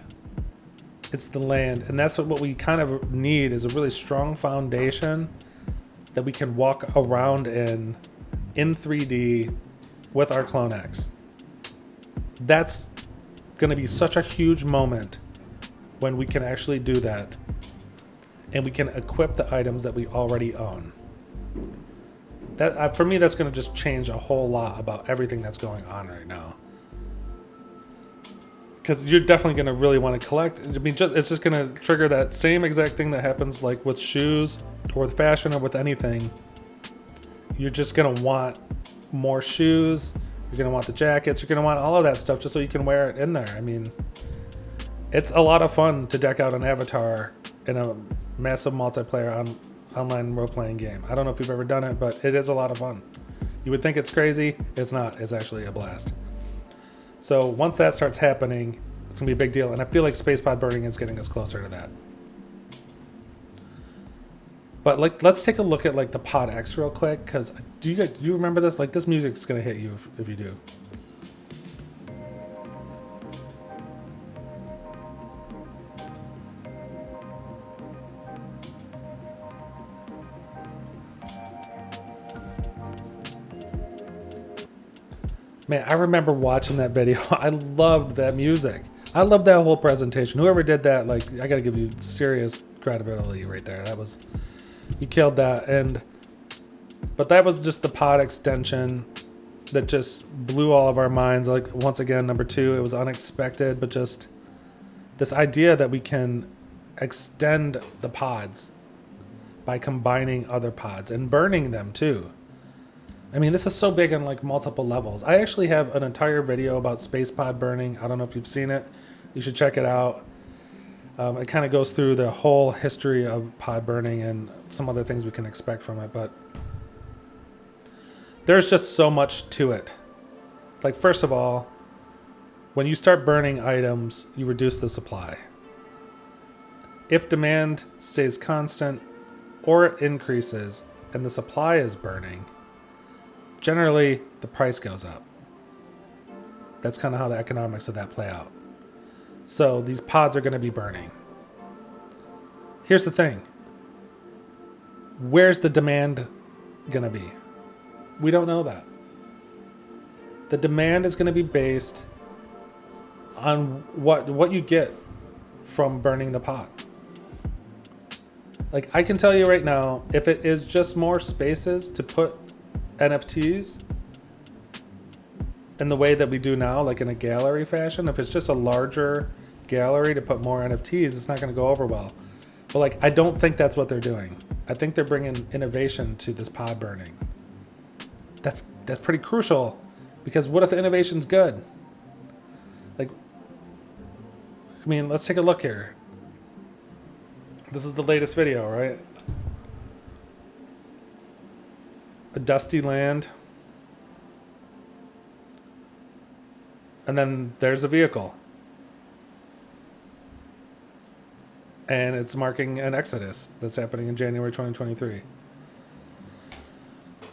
It's the land, and that's what we kind of need, is a really strong foundation that we can walk around in 3D with our Clone X. That's going to be such a huge moment when we can actually do that, and we can equip the items that we already own. That for me, that's going to just change a whole lot about everything that's going on right now. Because you're definitely going to really want to collect. I mean, it's just going to trigger that same exact thing that happens like with shoes or with fashion or with anything. You're just going to want more shoes. You're going to want the jackets. You're going to want all of that stuff just so you can wear it in there. I mean, it's a lot of fun to deck out an avatar in a massive multiplayer online role-playing game. I don't know if you've ever done it, but it is a lot of fun. You would think it's crazy. It's not. It's actually a blast. So once that starts happening, it's going to be a big deal. And I feel like space pod burning is getting us closer to that. But like, let's take a look at like the Pod X real quick, because do you remember this? Like, this music's going to hit you if you do. Man, I remember watching that video. I loved that music. I love that whole presentation. Whoever did that, like, I got to give you serious credibility right there. That was, you killed that. But that was just the pod extension that just blew all of our minds. Like, once again, number 2, it was unexpected, but just this idea that we can extend the pods by combining other pods and burning them too. I mean, this is so big on like multiple levels. I actually have an entire video about space pod burning. I don't know if you've seen it. You should check it out. It kind of goes through the whole history of pod burning and some other things we can expect from it. But there's just so much to it. Like, first of all, when you start burning items, you reduce the supply. If demand stays constant or it increases and the supply is burning, generally the price goes up. That's kind of how the economics of that play out. So these pods are going to be burning. Here's the thing. Where's the demand going to be? We don't know that. The demand is going to be based on what you get from burning the pod. Like, I can tell you right now, if it is just more spaces to put NFTs in the way that we do now, like in a gallery fashion, if it's just a larger gallery to put more NFTs, it's not going to go over well. But like, I don't think that's what they're doing. I think they're bringing innovation to this pod burning. That's pretty crucial, because what if the innovation's good? Like, I mean, let's take a look here. This is the latest video, right? A dusty land. And then there's a vehicle. And it's marking an exodus that's happening in January 2023.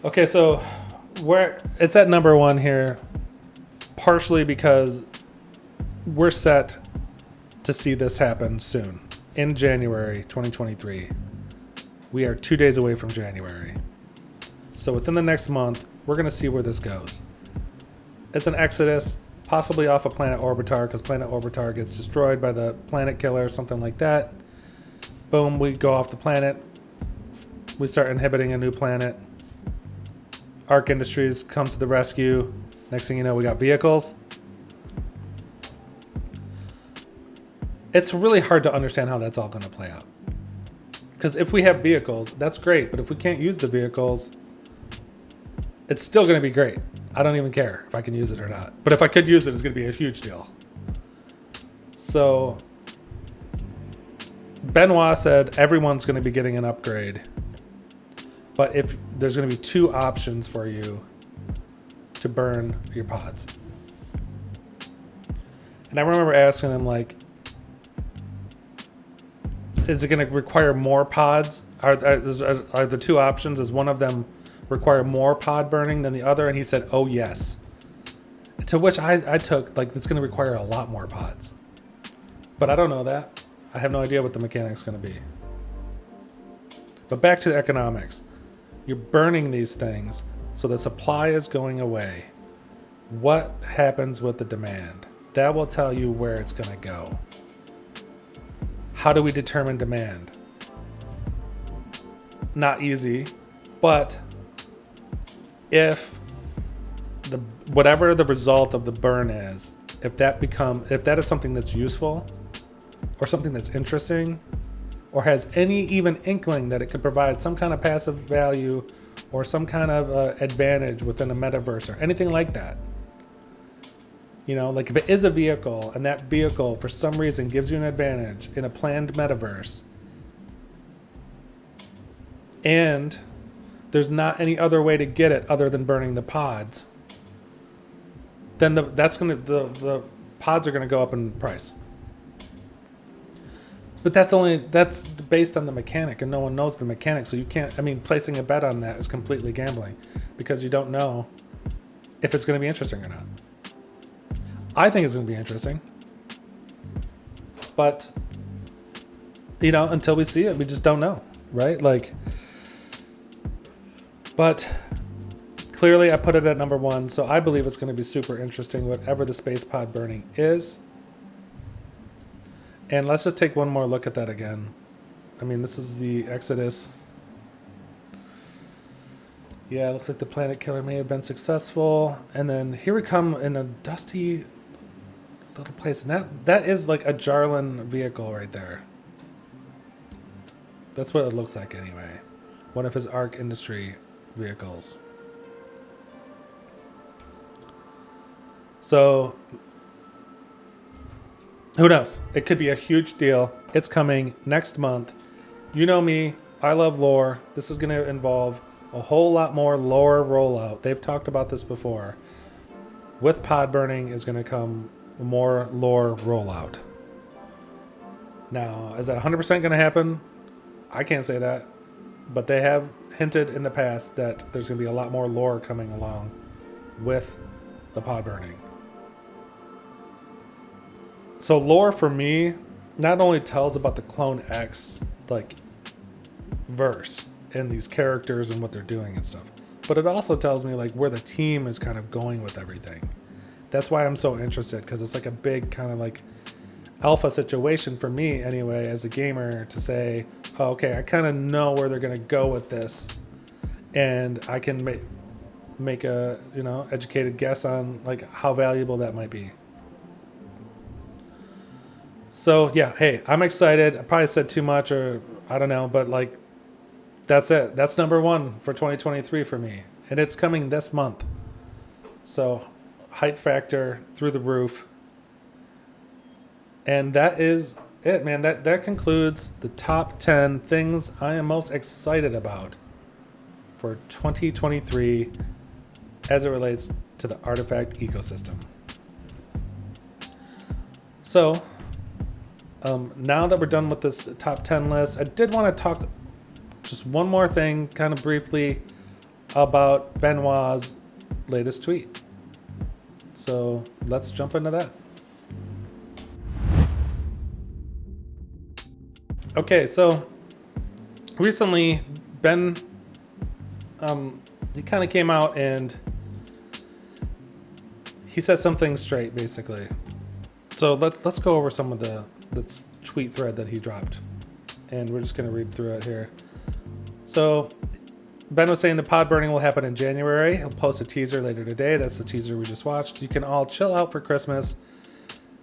Okay, so it's at number 1 here, partially because we're set to see this happen soon. In January 2023. We are 2 days away from January. So within the next month, we're going to see where this goes. It's an exodus, possibly off of Planet Orbitar, because Planet Orbitar gets destroyed by the planet killer or something like that. Boom, we go off the planet. We start inhibiting a new planet. Arc Industries comes to the rescue. Next thing you know, we got vehicles. It's really hard to understand how that's all going to play out. Because if we have vehicles, that's great. But if we can't use the vehicles, it's still going to be great. I don't even care if I can use it or not. But if I could use it, it's going to be a huge deal. So Benoit said everyone's going to be getting an upgrade. But if there's going to be 2 options for you to burn your pods. And I remember asking him, like, is it going to require more pods? Are the 2 options? Is one of them require more pod burning than the other? And he said, oh, yes. To which I took, like, it's going to require a lot more pods. But I don't know that. I have no idea what the mechanic's going to be. But back to the economics. You're burning these things, so the supply is going away. What happens with the demand? That will tell you where it's going to go. How do we determine demand? Not easy, but if whatever the result of the burn is, if that is something that's useful or something that's interesting or has any even inkling that it could provide some kind of passive value or some kind of advantage within a metaverse or anything like that. You know, like if it is a vehicle and that vehicle for some reason gives you an advantage in a planned metaverse and there's not any other way to get it other than burning the pods, then the pods are going to go up in price. But that's based on the mechanic, and no one knows the mechanic, so you can't, I mean, placing a bet on that is completely gambling because you don't know if it's going to be interesting or not. I think it's going to be interesting. But, you know, until we see it, we just don't know, right? Like, but clearly I put it at number 1, so I believe it's going to be super interesting, whatever the space pod burning is. And let's just take one more look at that again. I mean, this is the Exodus. Yeah, it looks like the Planet Killer may have been successful. And then here we come in a dusty little place. And that is like a Jarlin vehicle right there. That's what it looks like anyway. One of his Arc Industry vehicles. So, who knows? It could be a huge deal. It's coming next month. You know me. I love lore. This is going to involve a whole lot more lore rollout. They've talked about this before. With pod burning is going to come more lore rollout. Now, is that 100% going to happen? I can't say that. But they have hinted in the past that there's going to be a lot more lore coming along with the pod burning. So lore for me not only tells about the Clone X like verse and these characters and what they're doing and stuff, but it also tells me like where the team is kind of going with everything. That's why I'm so interested, because it's like a big kind of like alpha situation for me anyway as a gamer to say, oh, okay, I kind of know where they're going to go with this, and I can make a educated guess on like how valuable that might be. So yeah, hey, I'm excited. I probably said too much, or I don't know, but like that's it. That's number one for 2023 for me, and it's coming this month. So hype factor through the roof. And that is it, man. That concludes the top 10 things I am most excited about for 2023 as it relates to the artifact ecosystem. So now that we're done with this top 10 list, I did want to talk just one more thing kind of briefly about Benoit's latest tweet. So let's jump into that. Okay, so recently Ben, he kind of came out and he said something straight, basically. So let's go over some of the tweet thread that he dropped, and we're just going to read through it here. So Ben was saying the pod burning will happen in January. He'll post a teaser later today. That's the teaser we just watched. You can all chill out for Christmas.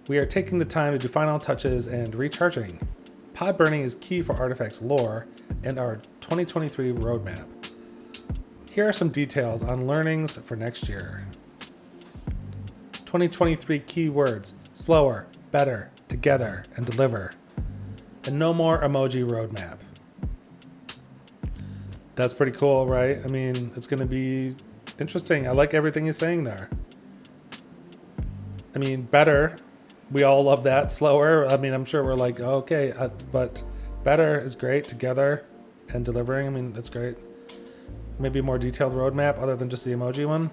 We are taking the time to do final touches and recharging. Pod burning is key for Artifact's lore and our 2023 roadmap. Here are some details on learnings for next year. 2023 keywords: slower, better, together, and deliver. And no more emoji roadmap. That's pretty cool, right? I mean, it's going to be interesting. I like everything he's saying there. I mean, better. We all love that. Slower. I mean, I'm sure we're like, oh, okay, but better is great. Together and delivering. I mean, that's great. Maybe a more detailed roadmap other than just the emoji one.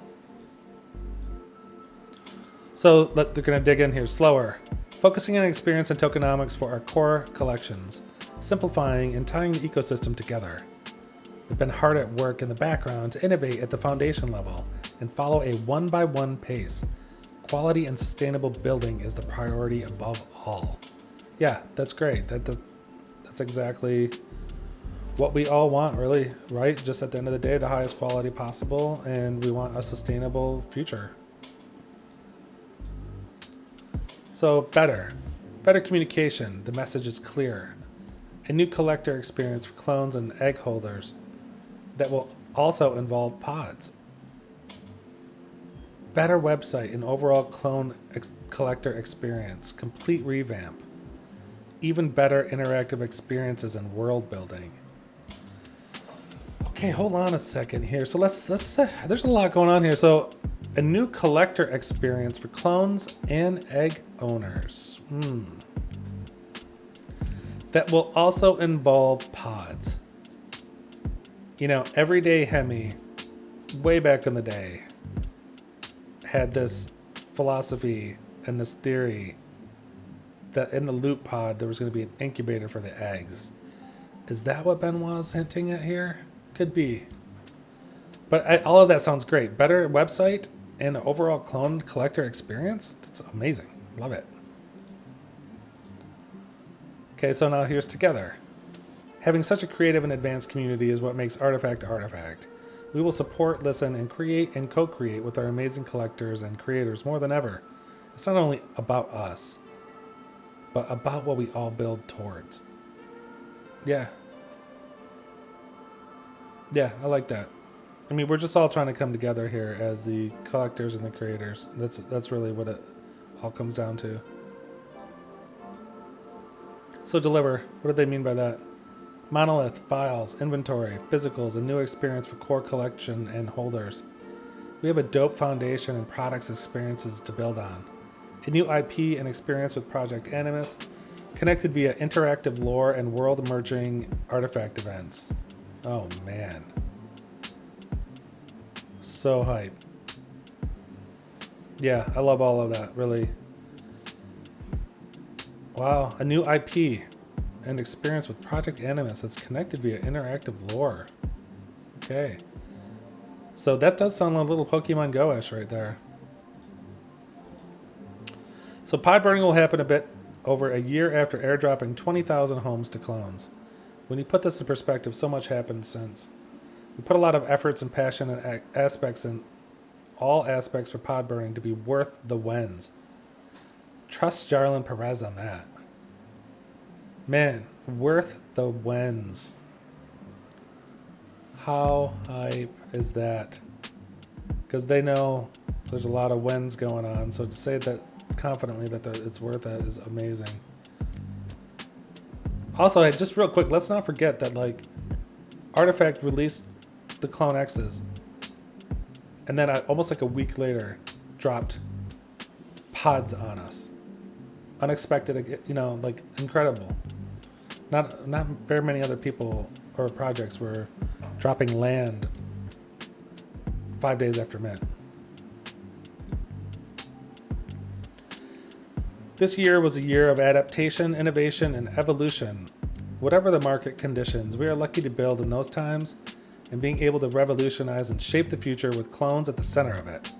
So they're going to dig in here. Slower. Focusing on experience and tokenomics for our core collections. Simplifying and tying the ecosystem together. They've been hard at work in the background to innovate at the foundation level and follow a one-by-one pace. Quality and sustainable building is the priority above all. Yeah, that's great. That's exactly what we all want, really, right? Just at the end of the day, the highest quality possible, and we want a sustainable future. So better communication. The message is clear. A new collector experience for clones and egg holders that will also involve pods. Better website and overall clone collector experience. Complete revamp. Even better interactive experiences and world building. Okay, hold on a second here. So let's there's a lot going on here. So a new collector experience for clones and egg owners. That will also involve pods. You know, Everyday Hemi, way back in the day, had this philosophy and this theory that in the loot pod there was going to be an incubator for the eggs. Is that what Benoit's hinting at here? Could be. But all of that sounds great. Better website and overall clone collector experience? That's amazing. Love it. Okay, so now here's together. Having such a creative and advanced community is what makes Artifact Artifact. We will support, listen, and create and co-create with our amazing collectors and creators more than ever. It's not only about us, but about what we all build towards. Yeah. Yeah, I like that. I mean, we're just all trying to come together here as the collectors and the creators. That's really what it all comes down to. So deliver, what do they mean by that? Monolith, files, inventory, physicals, a new experience for core collection and holders. We have a dope foundation and products experiences to build on. A new IP and experience with Project Animus, connected via interactive lore and world-merging artifact events. Oh man. So hype. Yeah, I love all of that, really. Wow, a new IP and experience with Project Animus that's connected via interactive lore. Okay. So that does sound a little Pokemon Go-ish right there. So pod burning will happen a bit over a year after airdropping 20,000 homes to clones. When you put this in perspective, so much happened since. We put a lot of efforts and passion and aspects in all aspects for pod burning to be worth the wins. Trust Jarlin Perez on that. Man, worth the wins. How hype is that? Because they know there's a lot of wins going on, so to say that confidently that it's worth it is amazing. Also, just real quick, let's not forget that like Artifact released the Clone X's, and then almost like a week later dropped pods on us. Unexpected, you know, like incredible. Not very many other people or projects were dropping land 5 days after mint. This year was a year of adaptation, innovation, and evolution. Whatever the market conditions, we are lucky to build in those times and being able to revolutionize and shape the future with clones at the center of it.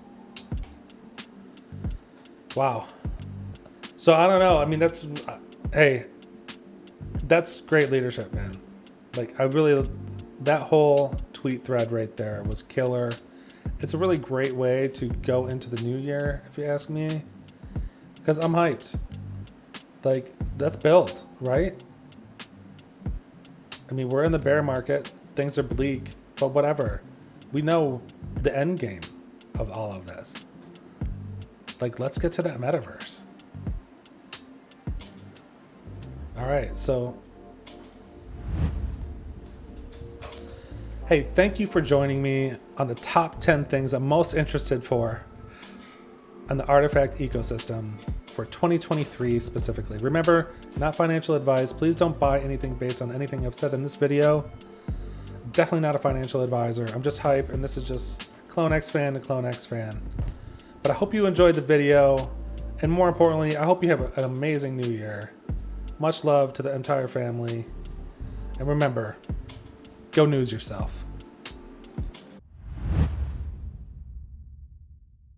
Wow. So I don't know. I mean, that's great leadership, man. Like that whole tweet thread right there was killer. It's a really great way to go into the new year, if you ask me, because I'm hyped. Like, let's build, right? I mean, we're in the bear market. Things are bleak, but whatever. We know the end game of all of this. Like, let's get to that metaverse. All right, so hey, thank you for joining me on the top 10 things I'm most interested for on the Artifact ecosystem for 2023 specifically. Remember, not financial advice. Please don't buy anything based on anything I've said in this video. Definitely not a financial advisor. I'm just hype, and this is just Clone X fan to Clone X fan. But I hope you enjoyed the video, and more importantly, I hope you have an amazing new year. Much love to the entire family. And remember, go news yourself.